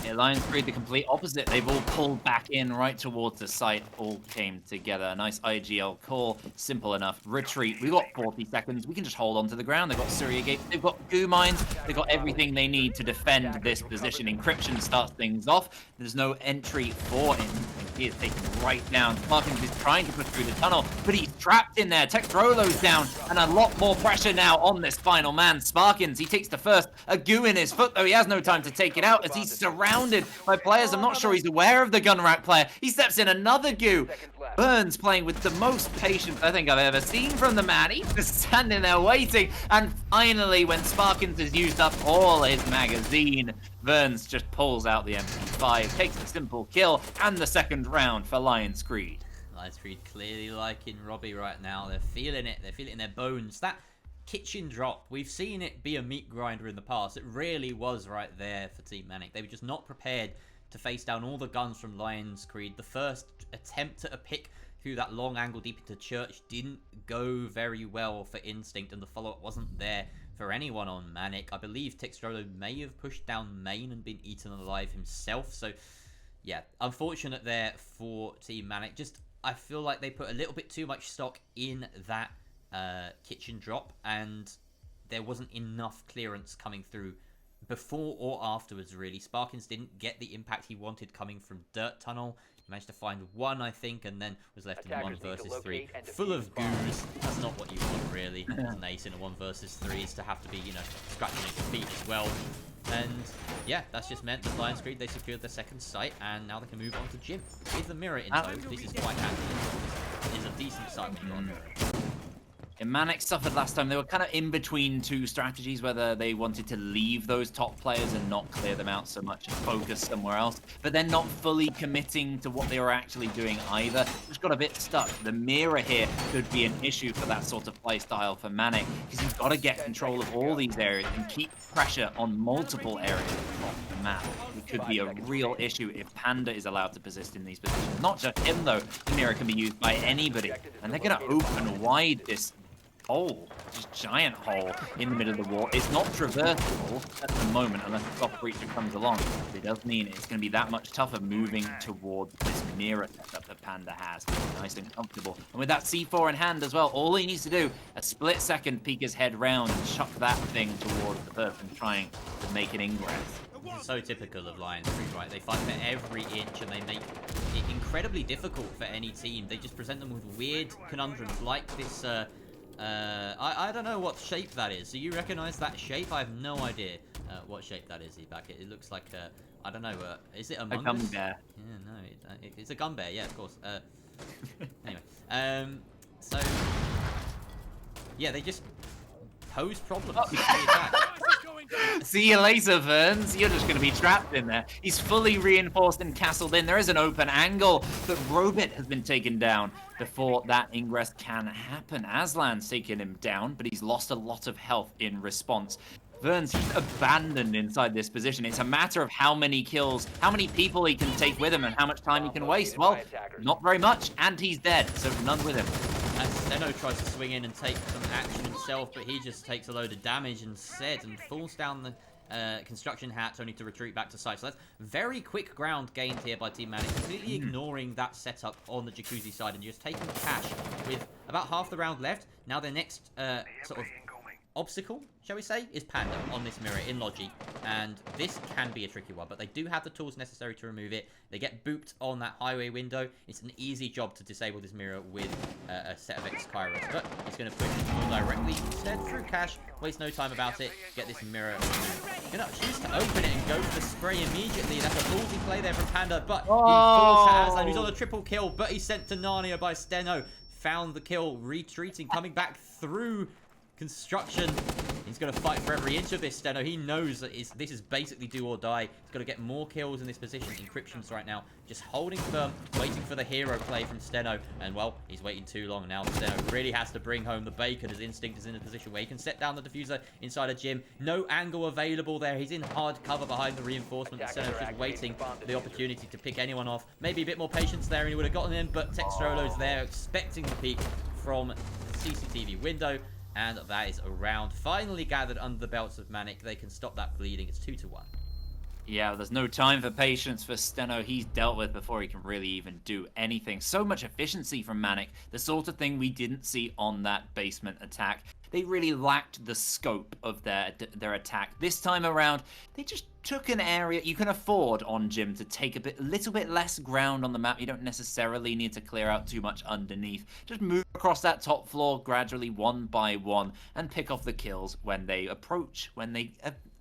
Yeah, LionsCreed, the complete opposite. They've all pulled back in right towards the site, all came together. A nice IGL call, simple enough. Retreat, we've got 40 seconds. We can just hold on to the ground. They've got Surya Gate, they've got goo mines, they've got everything they need to defend this position. Encryption starts things off. There's no entry for him. He is taken right down. Sparkins is trying to push through the tunnel, but he's trapped in there. Text Rolo's down, and a lot more pressure now on this final man. Sparkins, he takes the first. A goo in his foot, though he has no time to take it out as he's surrounded by players. I'm not sure he's aware of the gun rack player. He steps in another goo. Burns playing with the most patience I think I've ever seen from the man. He's just standing there waiting, and finally, when Sparkins has used up all his magazine, Verns just pulls out the MP5, takes a simple kill, and the second round for LionsCreed. LionsCreed clearly liking Robbie right now. They're feeling it. They feel it in their bones. That kitchen drop, we've seen it be a meat grinder in the past. It really was right there for Team Manic. They were just not prepared to face down all the guns from LionsCreed. The first attempt at a pick through that long angle deep into Church didn't go very well for Instinct, and the follow-up wasn't there for anyone on Manic. I believe Textrolo may have pushed down main and been eaten alive himself. So, yeah, unfortunate there for Team Manic. Just, I feel like they put a little bit too much stock in that kitchen drop, and there wasn't enough clearance coming through before or afterwards, really. Sparkins didn't get the impact he wanted coming from Dirt Tunnel. He managed to find 1, I think, and then was left in a 1 versus 3. Full of goos. That's not what you want, really, as an ace in a 1 versus 3, is to have to be, you know, scratching at your feet as well. And, yeah, that's just meant that LionsCreed, they secured their second site, and now they can move on to Jim. With the mirror in tow, this is quite handy. It's a decent site when you've got a mirror. And Manic suffered last time. They were kind of in between 2 strategies, whether they wanted to leave those top players and not clear them out so much and focus somewhere else, but then not fully committing to what they were actually doing either. Just got a bit stuck. The mirror here could be an issue for that sort of play style for Manic, because you've got to get control of all these areas and keep pressure on multiple areas of the map. It could be a real issue if Panda is allowed to persist in these positions. Not just him, though. The mirror can be used by anybody, and they're going to open wide this hole, just giant hole in the middle of the wall. It's not traversable at the moment unless a soft breacher comes along. But it does mean it's going to be that much tougher moving towards this mirror setup that Panda has. Nice and comfortable. And with that C4 in hand as well, all he needs to do, a split second, peek his head round and chuck that thing towards the person trying to make an ingress. This is so typical of LionsCreed, right? They fight for every inch, and they make it incredibly difficult for any team. They just present them with weird conundrums like this. I don't know what shape that is. Do you recognize that shape? I have no idea what shape that is, Eback. It looks like, I don't know, is it a gun bear? Yeah, no, it's a gun bear, yeah, of course. Anyway, so, yeah, they just pose problems to the attack. See you later, Verns. You're just going to be trapped in there. He's fully reinforced and castled in. There is an open angle, but Robit has been taken down before that ingress can happen. Aslan's taken him down, but he's lost a lot of health in response. Vern's just abandoned inside this position. It's a matter of how many kills, how many people he can take with him, and how much time he can waste. Well, not very much, and he's dead, so none with him. As Steno tries to swing in and take some action himself, but he just takes a load of damage instead and falls down the construction hatch, only to retreat back to site. So that's very quick ground gained here by Team Manic, completely ignoring that setup on the Jacuzzi side and just taking cash with about half the round left. Now their next sort of obstacle, shall we say, is Panda on this mirror in Logi, and this can be a tricky one, but they do have the tools necessary to remove it. They get booped on that highway window. It's an easy job to disable this mirror with a set of X-Kairos, but he's going to push it more directly instead through cash, waste no time about it, get this mirror removed. Going to choose to open it and go for the spray immediately. That's a ballsy play there from Panda, but he falls to Aslan, who's on a triple kill, but he's sent to Narnia by Steno. Found the kill, retreating, coming back through construction. He's going to fight for every inch of this, Steno. He knows that this is basically do or die. He's got to get more kills in this position. Encryptions right now, just holding firm, waiting for the hero play from Steno. And, well, he's waiting too long now. Steno really has to bring home the bacon, as Instinct is in a position where he can set down the diffuser inside a gym. No angle available there. He's in hard cover behind the reinforcement. Steno's just waiting for the opportunity to pick anyone off. Maybe a bit more patience there and he would have gotten in, but Textrolo's there, expecting the peek from the CCTV window. And that is a round finally gathered under the belts of Manic. They can stop that bleeding. It's 2-1. Yeah, there's no time for patience for Steno. He's dealt with before he can really even do anything. So much efficiency from Manic. The sort of thing we didn't see on that basement attack. They really lacked the scope of their attack. This time around, they just took an area. You can afford on Jim to take a little bit less ground on the map. You don't necessarily need to clear out too much underneath. Just move across that top floor gradually, one by one, and pick off the kills when they approach, when they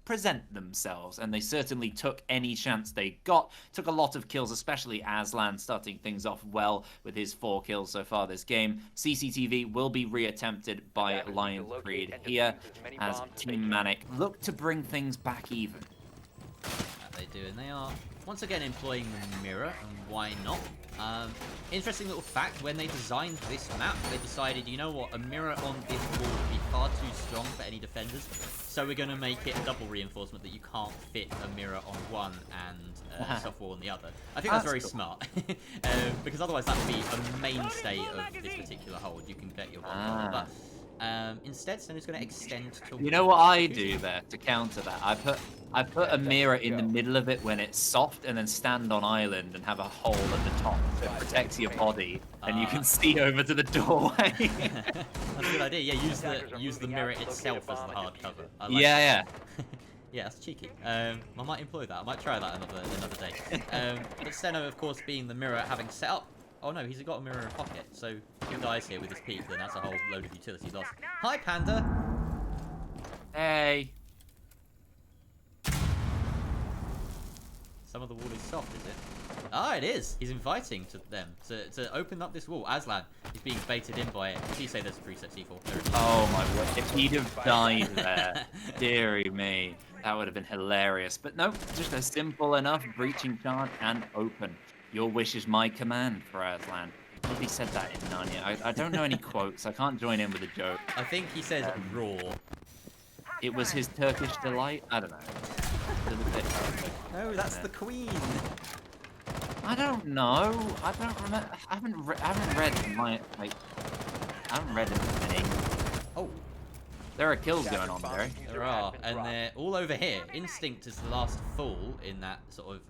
present themselves. And they certainly took any chance they got. Took a lot of kills, especially Aslan starting things off well with his 4 kills so far this game. CCTV will be reattempted by LionsCreed here as Team Manic look to bring things back even. They do, and they are once again employing the mirror, and why not? Interesting little fact, when they designed this map, they decided, you know what, a mirror on this wall would be far too strong for any defenders, so we're going to make it a double reinforcement that you can't fit a mirror on one and a soft wall on the other. I think that's very smart, because otherwise that would be a mainstay of this particular hold. You can bet your bottom, but instead, Steno's going to extend to... You know what I do there to counter that? I put a mirror in the middle of it when it's soft, and then stand on island and have a hole at the top that protects your body, and you can see over to the doorway. That's a good idea. Yeah, use the mirror itself as the hard cover. I like yeah. Yeah, that's cheeky. I might employ that. I might try that another day. But Steno, of course, being the mirror, having set up... Oh no, he's got a mirror in a pocket, so if he dies here with his peak, then that's a whole load of utility lost. Hi, Panda! Hey. Some of the wall is soft, is it? Ah, it is! He's inviting them to open up this wall. Aslan is being baited in by it. Please say there's a preset C4. Oh my word, if he'd have died there, dearie me, that would have been hilarious. But no, just a simple enough breaching charge and open. Your wish is my command for Aslan. Nobody said that in Narnia. I don't know any quotes. I can't join in with a joke. I think he says raw. It was his Turkish delight? I don't know. No, that's the queen. I don't know. I don't remember. I haven't read my... Like, I haven't read any. Oh. There are kills going on, Barry. There are. And they're all over here. Instinct is the last fool in that sort of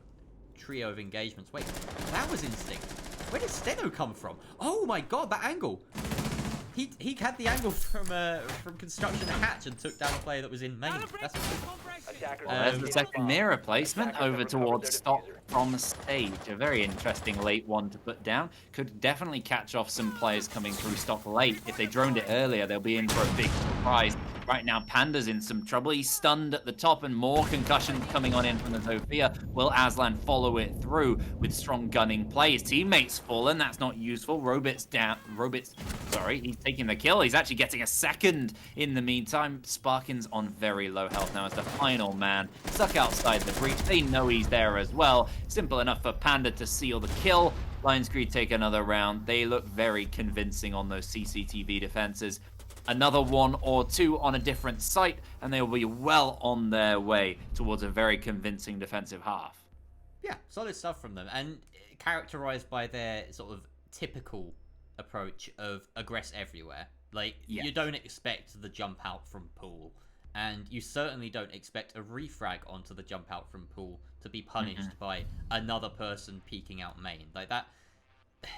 trio of engagements. Wait, that was Instinct. Where did Steno come from? Oh my god, that angle! He had the angle from construction hatch and took down a player that was in main. That's there's the second mirror placement over towards stock from the stage. A very interesting late one to put down. Could definitely catch off some players coming through stock late. If they droned it earlier, they'll be in for a big surprise. Right now, Panda's in some trouble. He's stunned at the top and more concussions coming on in from the Zofia. Will Aslan follow it through with strong gunning play? His teammates fallen. That's not useful. Robit's down. Robit's Sorry, he's taking the kill. He's actually getting a second in the meantime. Sparkin's on very low health now as the final man stuck outside the breach. They know he's there as well. Simple enough for Panda to seal the kill. LionsCreed take another round. They look very convincing on those CCTV defenses. Another 1 or 2 on a different site, and they will be well on their way towards a very convincing defensive half. Yeah, solid stuff from them, and characterized by their sort of typical approach of aggress everywhere. Like, you don't expect the jump out from pool, and you certainly don't expect a refrag onto the jump out from pool to be punished by another person peeking out main. Like,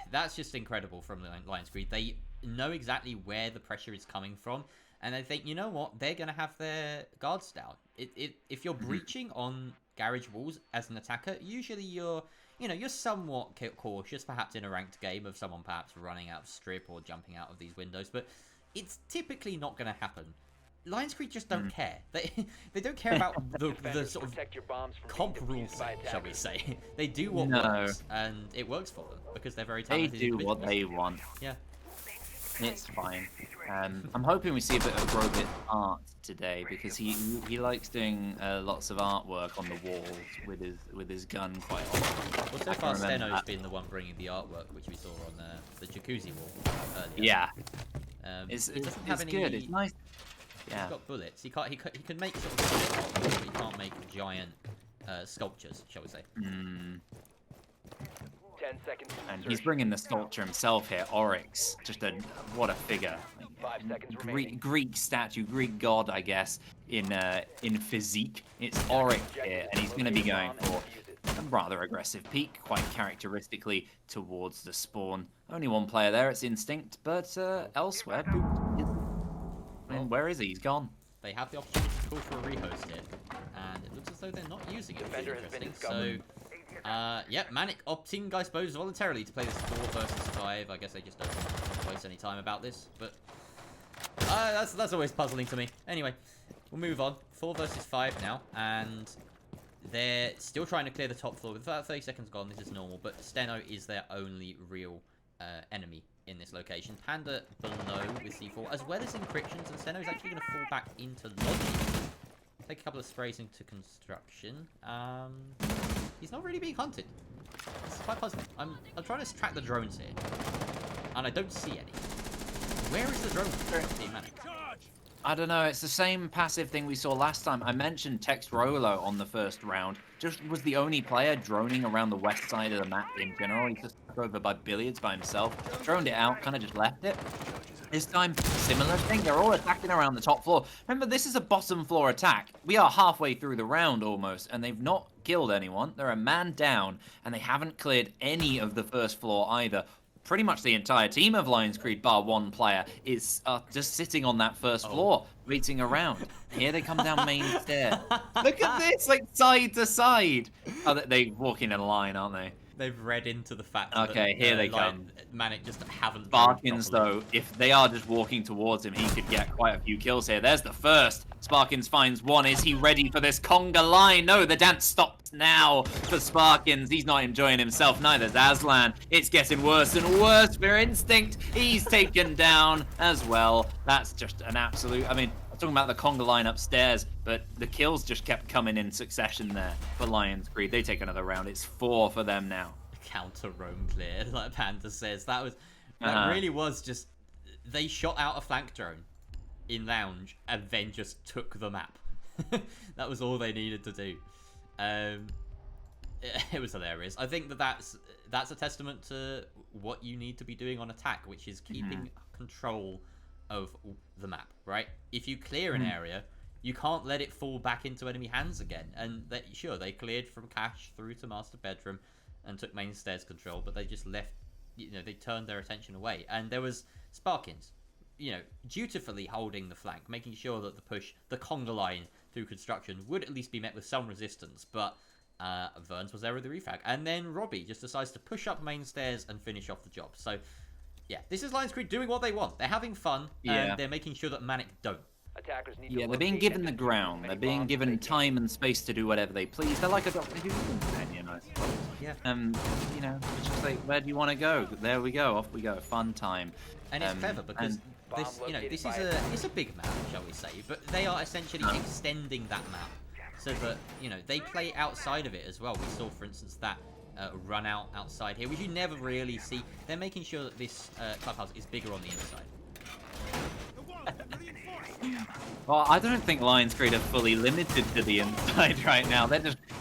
that's just incredible from the LionsCreed. They know exactly where the pressure is coming from, and they think, you know what, they're going to have their guards down. If you're breaching on garage walls as an attacker, usually you're somewhat cautious, perhaps in a ranked game, of someone perhaps running out of strip or jumping out of these windows, but it's typically not going to happen. LionsCreed just don't care. They don't care about the sort of comp rules, shall we say. They do what works, and it works for them because they're very talented. They do what they want. Yeah. It's fine. I'm hoping we see a bit of Robit art today because he likes doing lots of artwork on the walls with his gun quite often. Well, so far Steno's been the one bringing the artwork, which we saw on the jacuzzi wall earlier. Yeah. It's good. It's nice. Yeah. He's got bullets. He can make sort of bullets, but he can't make giant sculptures, shall we say? 10 seconds. And he's bringing the sculpture himself here, Oryx. What a figure. 5 seconds remaining. Greek statue, Greek god, I guess, in physique. It's Oryx here, and he's going to be going for a rather aggressive peek, quite characteristically towards the spawn. Only one player there, it's Instinct, but elsewhere, where is he? He's gone. They have the opportunity to call for a rehost here, and it looks as though they're not using it, which is interesting. So, yeah, Manic opting, I suppose, voluntarily to play this 4 versus 5. I guess they just don't want to waste any time about this, but that's always puzzling to me. Anyway, we'll move on. 4 versus 5 now, and they're still trying to clear the top floor. With about 30 seconds gone, this is normal, but Steno is their only real enemy in this location. Panda below with C4, as well as encryptions, and Steno is actually going to fall back into logic. Take a couple of sprays into construction. He's not really being hunted. This is quite puzzling. I'm trying to track the drones here, and I don't see any. Where is the drone team Manic? I don't know. It's the same passive thing we saw last time. I mentioned Tex Rolo on the first round. Just was the only player droning around the west side of the map in general. He just took over by Billiards by himself. Droned it out, kind of just left it. This time, similar thing. They're all attacking around the top floor. Remember, this is a bottom floor attack. We are halfway through the round almost, and they've not killed anyone. They're a man down, and they haven't cleared any of the first floor either. Pretty much the entire team of LionsCreed, bar one player, is just sitting on that first floor, waiting around. Here they come down main stair. Look at this, like side to side. Oh, they're walking in a line, aren't they? They've read into the fact okay, that here they come. Manic just haven't. Sparkins, though, if they are just walking towards him, he could get quite a few kills here. There's the first. Sparkins finds one. Is he ready for this conga line? No, the dance stops now for Sparkins. He's not enjoying himself. Neither's Aslan. It's getting worse and worse for Instinct. He's taken down as well. That's just an absolute... I mean, I'm talking about the conga line upstairs, but the kills just kept coming in succession there for LionsCreed. They take another round. It's 4 for them now. Counter roam clear, like Panda says. That really was just... They shot out a flank drone in lounge and then just took the map. That was all they needed to do. It was hilarious. I think that's a testament to what you need to be doing on attack, which is keeping control of the map, right? If you clear an area, you can't let it fall back into enemy hands again. And they cleared from cache through to master bedroom and took main stairs control, but they just left, they turned their attention away. And there was Sparkins, dutifully holding the flank, making sure that the conga line through construction would at least be met with some resistance, but Verns was there with the refrag. And then Robbie just decides to push up main stairs and finish off the job. So, yeah, this is LionsCreed doing what they want. They're having fun, and they're making sure that Manic don't. Attackers need to Yeah, they're being locate given and the defuse as ground. many They're being bombs as given they can. time and space to do whatever they please. They're like a Doctor Who companion, I suppose. Yeah. You know, Doctor Who companion, I suppose. Yeah. You know, it's just like, where do you want to go? There we go, off we go, fun time. And it's clever because this, Bomb you know, this located is a big map, shall we say? But they are essentially extending that map, so that you know they play outside of it as well. We saw, for instance, that run out outside here, which you never really see. They're making sure that this clubhouse is bigger on the inside. Well, I don't think LionsCreed are fully limited to the inside right now.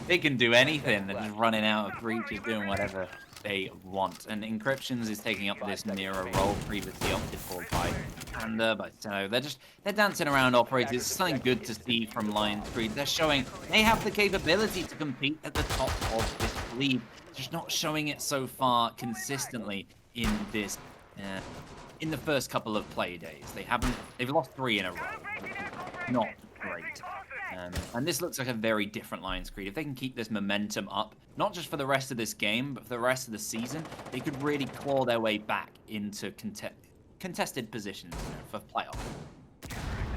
They can do anything. They're just running out of breaches, doing whatever they want. And Encryptions is taking up this mirror role previously opted for by Panda, but they're dancing around operators. It's something good to see from LionsCreed. They're showing they have the capability to compete at the top of this league. Just not showing it so far consistently in this. In the first couple of play days, they've lost 3 in a row. Not great. And this looks like a very different LionsCreed. If they can keep this momentum up, not just for the rest of this game, but for the rest of the season, they could really claw their way back into contested positions, you know, for playoff.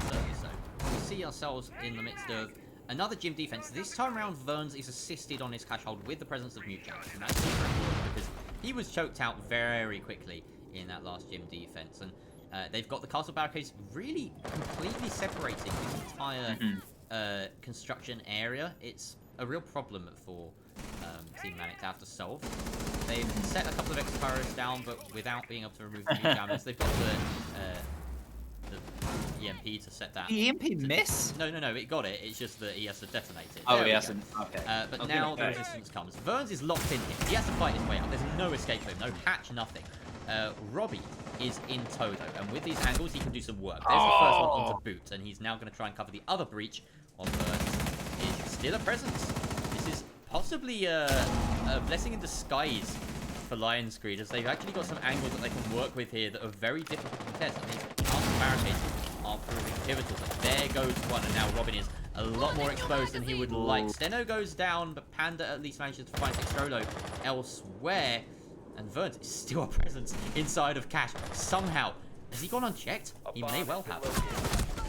Certainly so. We see ourselves in the midst of another gym defense. This time around, Verns is assisted on his cash hold with the presence of Mute Janks, and that's super important because he was choked out very quickly in that last gym defense, and they've got the castle barricades really completely separating this entire construction area. It's a real problem for Team Manic to have to solve. They've set a couple of expirators down, but without being able to remove the jammers. They've got the EMP to set that. The EMP miss? No, it got it. It's just that he has to detonate it. Oh, There he we hasn't. go. Okay. But now the resistance comes. Verns is locked in here. He has to fight his way out. There's no escape for him. No hatch, nothing. Robbie is in tow though, and with these angles he can do some work. There's the first one onto boot, and he's now going to try and cover the other breach on Verns. Is still a presence. This is possibly a blessing in disguise for LionsCreed, as they've actually got some angles that they can work with here that are very difficult to contest. And these castle barricades are proving pivotal. But there goes one, and now Robin is a lot more exposed than he would like. Steno goes down, but Panda at least manages to find Extrolo elsewhere. And Verns is still a presence inside of Cash. Somehow. Has he gone unchecked? He may well have.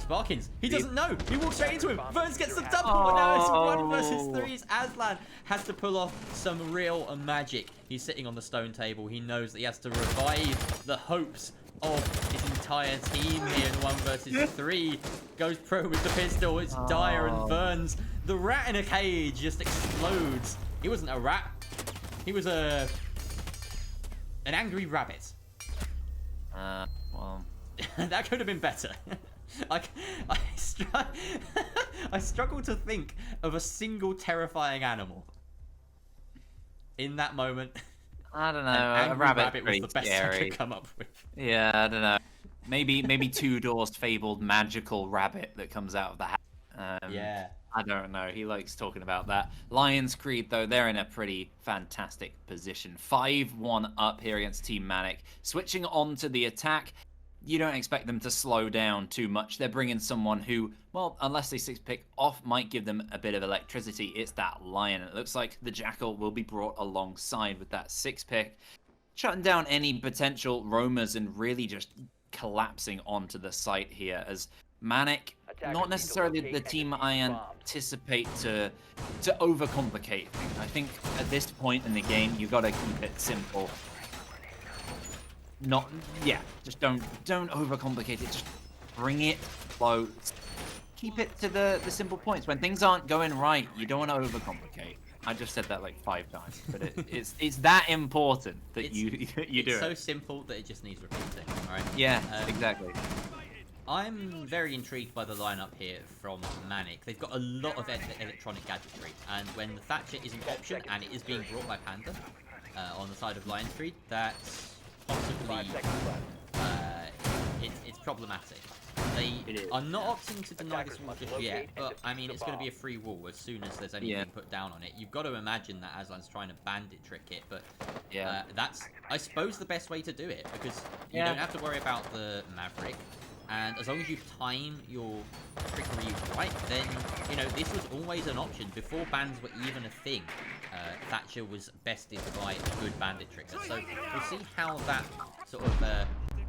Sparkins, he doesn't know. He walks straight into him. Verns gets the double, and now it's 1 versus 3. Aslan has to pull off some real magic. He's sitting on the stone table. He knows that he has to revive the hopes of his entire team here in 1 versus 3. Goes pro with the pistol. It's Dyer, and Verns, the rat in a cage, just explodes. He wasn't a rat. He was an angry rabbit. Well, that could have been better. I struggle to think of a single terrifying animal in that moment. I don't know. A rabbit was the best scary. I could come up with. Yeah, I don't know. Maybe Two Doors' fabled magical rabbit that comes out of the hat. Yeah. I don't know. He likes talking about that. LionsCreed, though, they're in a pretty fantastic position. 5-1 up here against Team Manic. Switching on to the attack, you don't expect them to slow down too much. They're bringing someone who, well, unless they 6-pick off, might give them a bit of electricity. It's that Lion. It looks like the Jackal will be brought alongside with that 6-pick, shutting down any potential roamers and really just collapsing onto the site here as Manic, not necessarily the team I anticipate to overcomplicate things. I think at this point in the game, you've got to keep it simple. Just don't overcomplicate it. Just bring it close. Keep it to the simple points. When things aren't going right, you don't want to overcomplicate. I just said that like 5 times, but it's that important that you do it. It's so simple that it just needs repeating. All right. Yeah, exactly. I'm very intrigued by the lineup here from Manic. They've got a lot of electronic gadgetry, and when the Thatcher is an option and it is being brought by Panda on the side of LionsCreed, that's possibly it's problematic. They are not opting to deny this wall just yet, but I mean it's going to be a free wall as soon as there's anything put down on it. You've got to imagine that Aslan's trying to bandit trick it, but that's I suppose the best way to do it, because you don't have to worry about the Maverick. And as long as you time your trickery right, then, you know, this was always an option. Before bans were even a thing, Thatcher was bested by a good bandit tricker. So we'll see how that sort of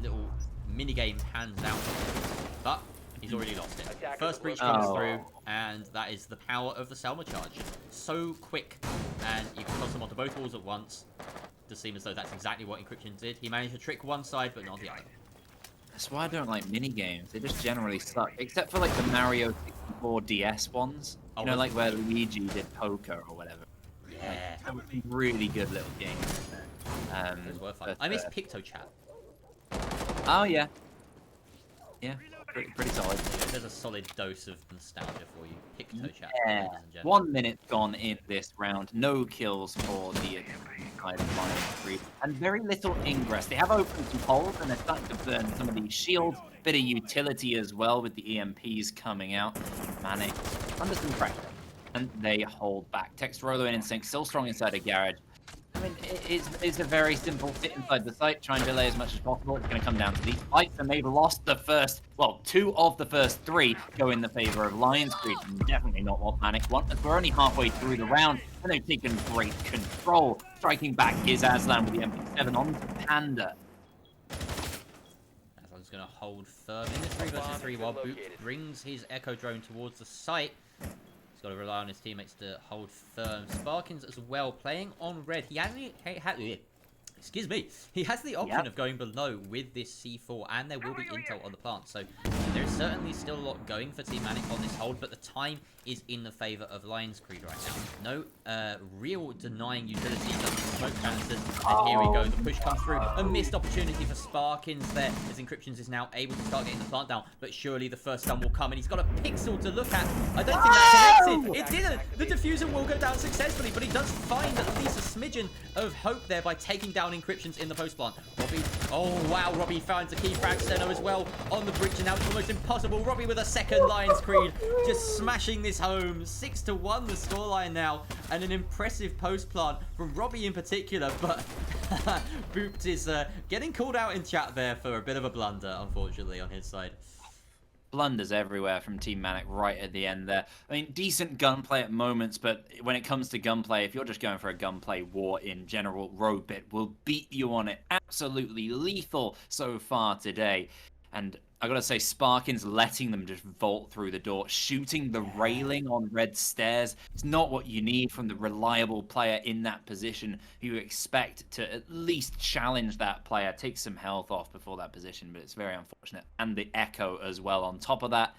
little minigame pans out. But He's already lost it. Attackers First breach have comes located through, and that is the power of the Selma charge. So quick, and you can toss them onto both walls at once. Does seem as though that's exactly what Encryption did. He managed to trick one side, but not the other. That's why I don't like mini games. They just generally suck, except for like the Mario 64 DS ones. Oh, You know, like where Luigi did poker or whatever. Yeah, Really good little games. it was worth fun. I miss PictoChat. Oh yeah. Yeah, pretty solid. There's a solid dose of nostalgia for you. PictoChat, Yeah. ladies and gentlemen. 1 minute gone in this round. No kills for the side of LionsCreed. And very little ingress. They have opened some holes and they're starting to burn some of these shields. Bit of utility as well with the EMPs coming out. Manic under some pressure. And they hold back. Textrolo and Instinct still strong inside a garage. I mean, it's a very simple sit inside the site, try and delay as much as possible. It's going to come down to these fights, and they've lost the first, well, 2 of the first 3 go in the favor of LionsCreed, and definitely not what Manic want, as we're only halfway through the round, and they've taken great control, striking back Giz Aslan with the MP7 on Panda. Aslan's going to hold firm in this 3 versus 3 while Boop brings his Echo Drone towards the site. He's got to rely on his teammates to hold firm. Sparkins as well, playing on red. He has the option of going below with this C4, and there will be intel on the plant. So there is certainly still a lot going for Team Manic on this hold, but the time is in the favor of LionsCreed right now. No real denying utility, just smoke canisters, and here we go. The push comes through. A missed opportunity for Sparkins there, as Encryptions is now able to start getting the plant down, but surely the first stun will come, and he's got a pixel to look at. I don't think that's connected. It didn't. The diffuser will go down successfully, but he does find at least a smidgen of hope there by taking down Encryptions in the post plant. Robbie, oh wow, Robbie finds a key frag. Steno as well on the bridge, and now it's almost impossible. Robbie with a second. LionsCreed just smashing this home. 6-1 the scoreline now, and an impressive post plant from Robbie in particular, but Booped is getting called out in chat there for a bit of a blunder, unfortunately, on his side. Blunders everywhere from Team Manic right at the end there. I mean, decent gunplay at moments, but when it comes to gunplay, if you're just going for a gunplay war in general, Roadbit will beat you on it. Absolutely lethal so far today. And I gotta say, Sparkins letting them just vault through the door, shooting the railing on red stairs. It's not what you need from the reliable player in that position who you expect to at least challenge that player, take some health off before that position, but it's very unfortunate. And the Echo as well on top of that,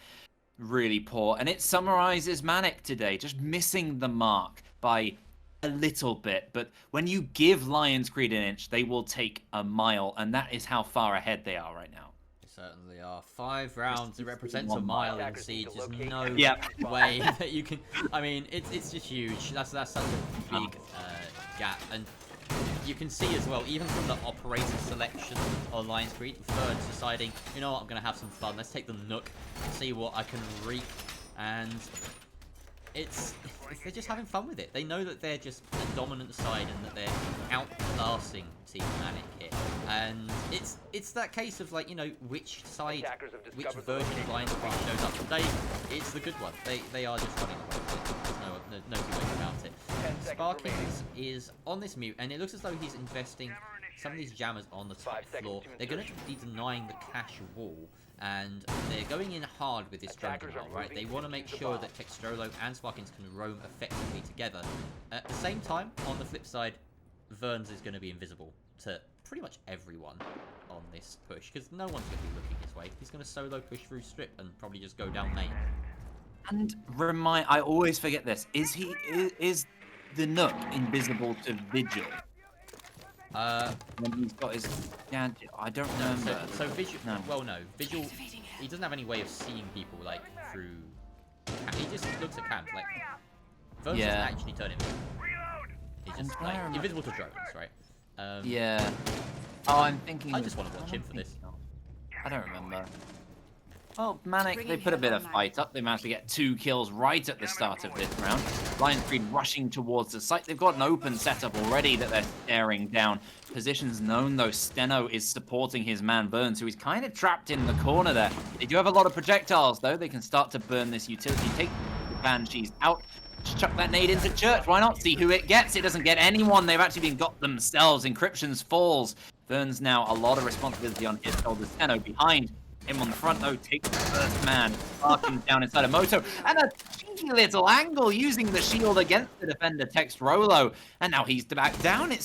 really poor. And it summarizes Manic today, just missing the mark by a little bit. But when you give LionsCreed an inch, they will take a mile, and that is how far ahead they are right now. Certainly are. 5 rounds, it represents a mile in Siege. There's no way that you can... I mean, it's just huge. That's such a big gap. And you can see as well, even from the operator selection on LionsCreed, Ferns deciding, you know what, I'm going to have some fun. Let's take the Nook, see what I can reap. And they're just having fun with it. They know that they're just the dominant side and that they're outclassing Team Manic here. And it's that case of, like, you know, which side, which version of LionsCreed shows up today. It's the good one. They are just running away with it. There's no two ways about it. Sparkins is on this mute, and it looks as though he's investing some of these jammers on the top floor. They're going to be denying the cache wall. And they're going in hard with this drone control, right? They want to make sure that Textrolo and Sparkins can roam effectively together. At the same time, on the flip side, Verns is going to be invisible to pretty much everyone on this push, because no one's going to be looking his way. He's going to solo push through strip and probably just go down main. And I always forget this. Is the Nook invisible to Vigil? When he's got his gadget, I don't remember. So Vigil, well, no, Vigil, he doesn't have any way of seeing people like through. He just looks at cams. Like, Verns doesn't actually turn invisible. He's just like invisible to drones, right? Yeah. Oh, I'm thinking. I just want to watch him for this. I don't remember. Well, Manic, they put a bit of fight up. They managed to get 2 kills right at the start of this round. LionsCreed rushing towards the site. They've got an open setup already that they're staring down. Positions known, though. Steno is supporting his man, Burns, who is kind of trapped in the corner there. They do have a lot of projectiles, though. They can start to burn this utility. Take the Banshees out. Just chuck that nade into church. Why not? See who it gets. It doesn't get anyone. They've actually been got themselves. Encryptions falls. Burns now a lot of responsibility on his shoulders. Steno behind. Him on the front, though, takes the first man, sparking down inside a moto, and a cheeky little angle using the shield against the defender, Text Rolo, and now he's back down. They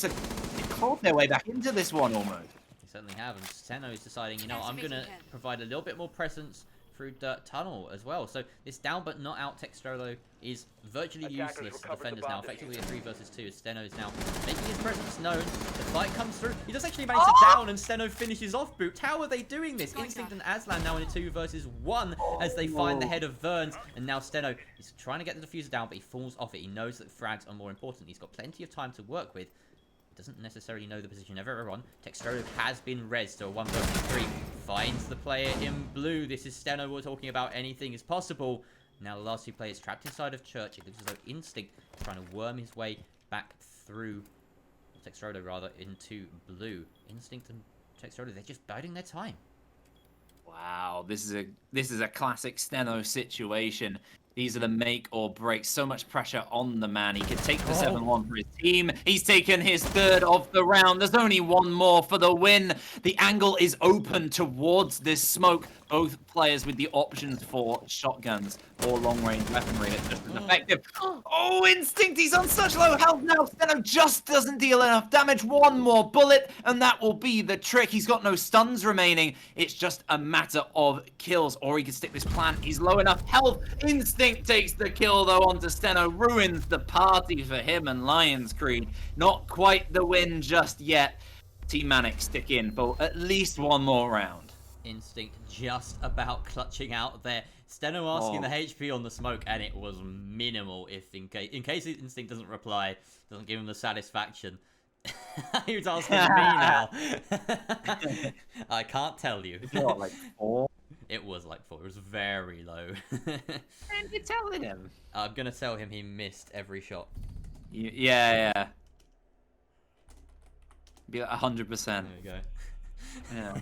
clawed their way back into this one almost. They certainly have, and Steno is deciding, you know, I'm going to provide a little bit more presence through Dirt Tunnel as well. So this down but not out Textrolo is virtually useless to defenders now. Effectively a 3 versus 2 as Steno is now making his presence known. The fight comes through. He does actually manage to down and Steno finishes off Boot. How are they doing this? Instinct and Aslan now in a 2 versus 1 as they find the head of Verns. And now Steno is trying to get the diffuser down, but he falls off it. He knows that frags are more important. He's got plenty of time to work with. Doesn't necessarily know the position of everyone. Textrolo has been rezzed, so 1 versus 3 finds the player in blue. This is Steno we're talking about. Anything is possible. Now the last 2 players trapped inside of Church. It looks as though Instinct is trying to worm his way back through Textrolo rather into blue. Instinct and Textrolo, they're just biding their time. Wow, this is a classic Steno situation. These are the make or break. So much pressure on the man. He can take the 7-1 for his team. He's taken his 3rd of the round. There's only 1 more for the win. The angle is open towards this smoke. Both players with the options for shotguns or long-range weaponry that's just as effective. Oh, Instinct! He's on such low health now. Steno just doesn't deal enough damage. 1 more bullet, and that will be the trick. He's got no stuns remaining. It's just a matter of kills, or he can stick this plan. He's low enough health. Instinct takes the kill, though, onto Steno. Ruins the party for him and LionsCreed. Not quite the win just yet. Team Manic stick in for at least 1 more round. Instinct just about clutching out there. Steno asking the HP on the smoke, and it was minimal. If in case Instinct doesn't reply, doesn't give him the satisfaction. He was asking me now. I can't tell you. It's not like 4. It was like 4. It was very low. And you're telling him. I'm gonna tell him he missed every shot. Yeah. Be like 100%. There we go. Yeah.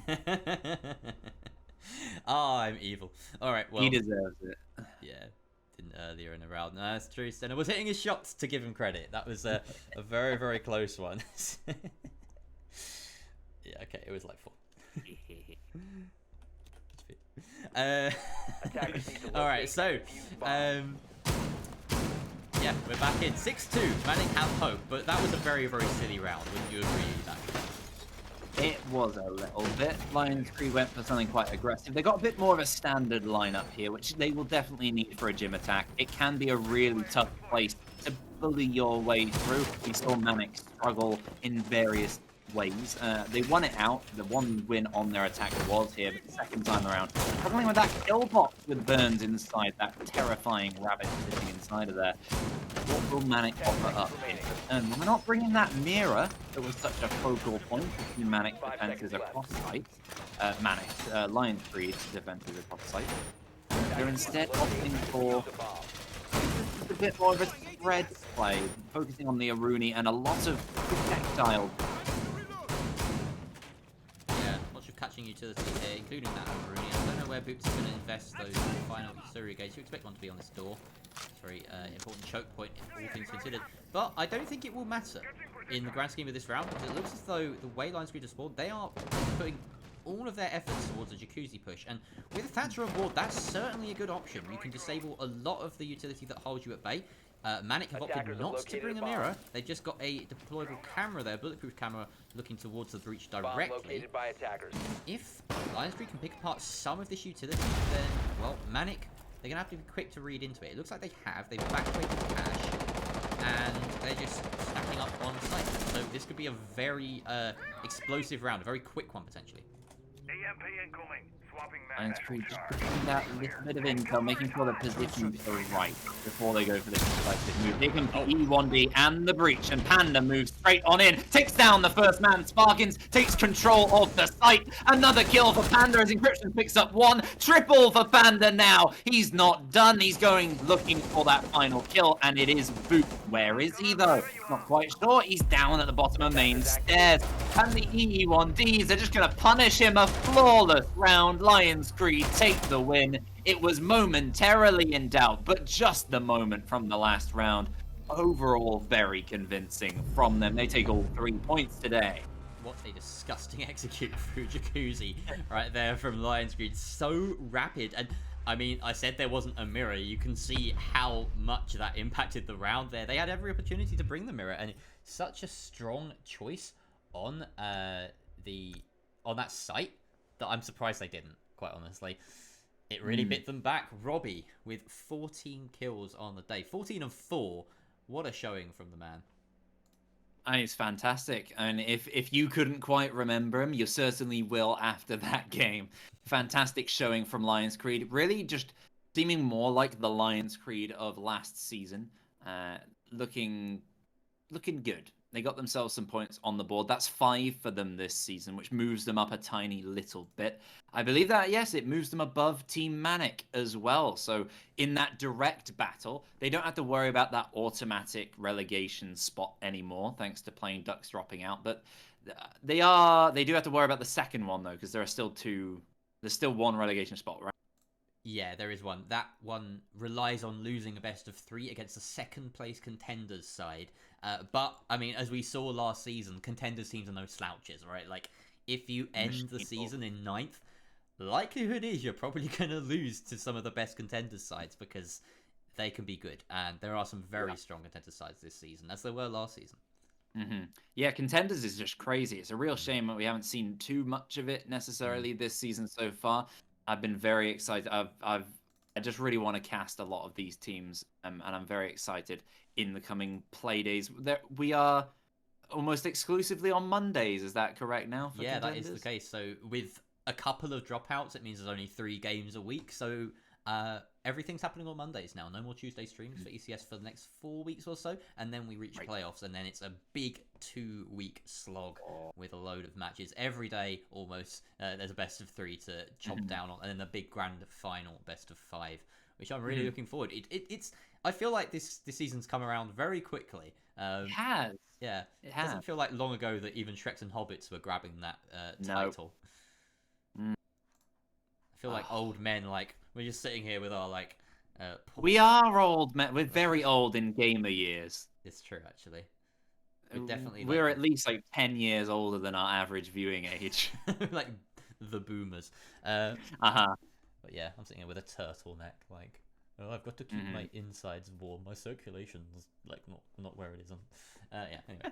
Oh, I'm evil. Alright, well. He deserves it. Yeah, didn't earlier in the round. No, that's true. Steno was hitting his shots, to give him credit. That was a very, very close one. Yeah, okay, it was like 4. Alright, so, yeah, we're back in 6-2. Manic have hope, but that was a very, very silly round. Wouldn't you agree, that? It was a little bit. LionsCreed went for something quite aggressive. They got a bit more of a standard lineup here, which they will definitely need for a gym attack. It can be a really tough place to bully your way through. We saw Manic struggle in various ways. They won it out. The 1 win on their attack was here, but the second time around, struggling with that kill box with Burns inside, that terrifying rabbit sitting inside of there. What will Manic offer up here? We're not bringing that mirror that was such a focal point between Manic defenses across site. LionsCreed defenses across site. They're instead opting for a bit more of a spread play, focusing on the Aruni and a lot of projectile. Catching utility here, including that Aruni. I don't know where Boots is going to invest those final Surrey gates. You expect one to be on this door. It's a very important choke point, all things considered. But I don't think it will matter in the grand scheme of this round, because it looks as though the way LionsCreed are spawned, they are putting all of their efforts towards a Jacuzzi push. And with Thatcher on board, that's certainly a good option. You can disable a lot of the utility that holds you at bay. Manic have opted not to bring a mirror. They've just got a deployable camera there, bulletproof camera, looking towards the breach directly. If LionsCreed can pick apart some of this utility, then, well, Manic, they're going to have to be quick to read into it. It looks like they have. They've evacuated the cache, and they're just stacking up on site. So this could be a very explosive round, a very quick one, potentially. EMP incoming. LionsCreed just putting that little bit of intel, making sure the positions are right before they go for this decisive move. Here comes the E1D and the breach, and Panda moves straight on in, takes down the first man. Sparkins takes control of the site. Another kill for Panda as Encryption picks up 1. Triple for Panda now. He's not done. He's going looking for that final kill, and it is Boot. Where is he, though? Not quite sure. He's down at the bottom of main stairs. And the E1Ds are just going to punish him. A flawless round. LionsCreed take the win. It was momentarily in doubt, but just the moment from the last round. Overall, very convincing from them. They take all 3 points today. what a disgusting execute through Jacuzzi right there from LionsCreed. So rapid. And I mean, I said there wasn't a mirror. You can see how much that impacted the round there. They had every opportunity to bring the mirror, and such a strong choice on that site that I'm surprised they didn't, quite honestly. It really bit them back. Robbie with 14 kills on the day. 14 of 4. What a showing from the man. It's fantastic. And if you couldn't quite remember him, you certainly will after that game. Fantastic showing from LionsCreed. Really just seeming more like the LionsCreed of last season. Looking good. They got themselves some points on the board. That's 5 for them this season, which moves them up a tiny little bit. I believe that, yes, it moves them above Team Manic as well. So in that direct battle, they don't have to worry about that automatic relegation spot anymore, thanks to Plain Ducks dropping out. But they do have to worry about the second one, though, because there's still one relegation spot, right? Yeah, there is one. That one relies on losing a best of 3 against the second place contenders side. But, I mean, as we saw last season, contenders teams are no slouches, right? Like, if you end the season in 9th, the likelihood is you're probably going to lose to some of the best contenders sides because they can be good. And there are some very strong contenders sides this season, as there were last season. Yeah, contenders is just crazy. It's a real shame that we haven't seen too much of it necessarily this season so far. I've been very excited. I just really want to cast a lot of these teams, and I'm very excited in the coming play days. We are almost exclusively on Mondays. Is that correct now? Yeah, that is the case. So with a couple of dropouts, it means there's only 3 games a week. So everything's happening on Mondays now. No more Tuesday streams for ECS for the next 4 weeks or so, and then we reach playoffs, and then it's a big 2-week slog with a load of matches every day almost. There's a best of 3 to chomp down on, and then the big grand final best of 5, which I'm really looking forward. It's I feel like this season's come around very quickly. It has. Yeah, it doesn't feel like long ago that even Shreks and Hobbits were grabbing that title. I feel like old men, like, we're just sitting here with our, like... we are old men. We're very old in gamer years. It's true, actually. We're at least, like, 10 years older than our average viewing age. Like, the boomers. But yeah, I'm sitting here with a turtleneck, like... Oh, I've got to keep my insides warm. My circulation's, like, not where it is. Yeah, anyway.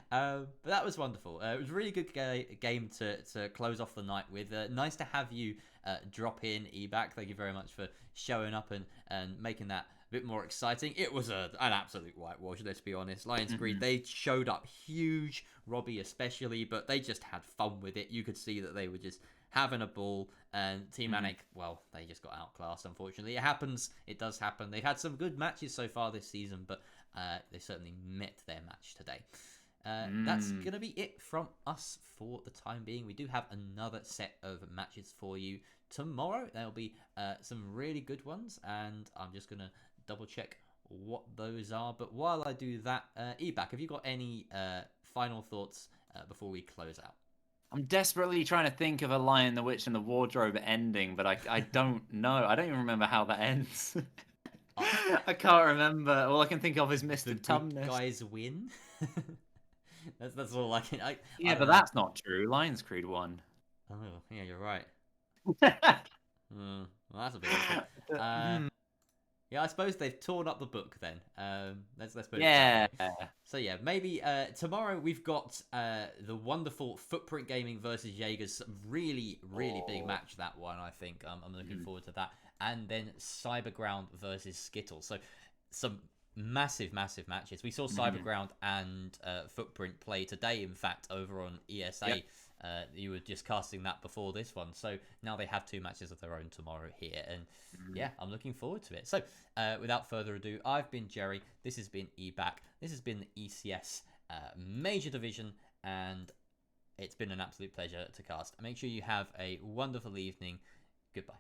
But that was wonderful. It was a really good game to close off the night with. Nice to have you drop in, Ebac. Thank you very much for showing up and making that a bit more exciting. It was an absolute whitewash, let's be honest. LionsCreed, they showed up huge, Robbie especially, but they just had fun with it. You could see that they were just having a ball, and Team Manic, well, they just got outclassed, unfortunately. It happens. It does happen. They've had some good matches so far this season, but they certainly met their match today. That's going to be it from us for the time being. We do have another set of matches for you tomorrow. There'll be some really good ones, and I'm just going to double check what those are. But while I do that, Ebac, have you got any final thoughts before we close out? I'm desperately trying to think of a Lion, the Witch, and the Wardrobe ending, but I don't know. I don't even remember how that ends. I can't remember. All I can think of is Mr. Tumnus. Guys win. that's all I can. Yeah, but that's not true. LionsCreed won. Oh, yeah, you're right. Well, that's a bit awkward. Yeah, I suppose they've torn up the book then. Let's put it that way. So yeah, maybe tomorrow we've got the wonderful Footprint Gaming versus Jaegers. Really big match, that one, I think. I'm looking forward to that. And then Cyberground versus Skittles. So some massive matches. We saw Cyberground and Footprint play today, in fact, over on ESA. Yep. You were just casting that before this one, so now they have 2 matches of their own tomorrow here, and yeah, I'm looking forward to it. So without further ado, I've been Jerry, this has been Ebac, this has been the ECS Major Division, and it's been an absolute pleasure to cast. Make sure you have a wonderful evening. Goodbye.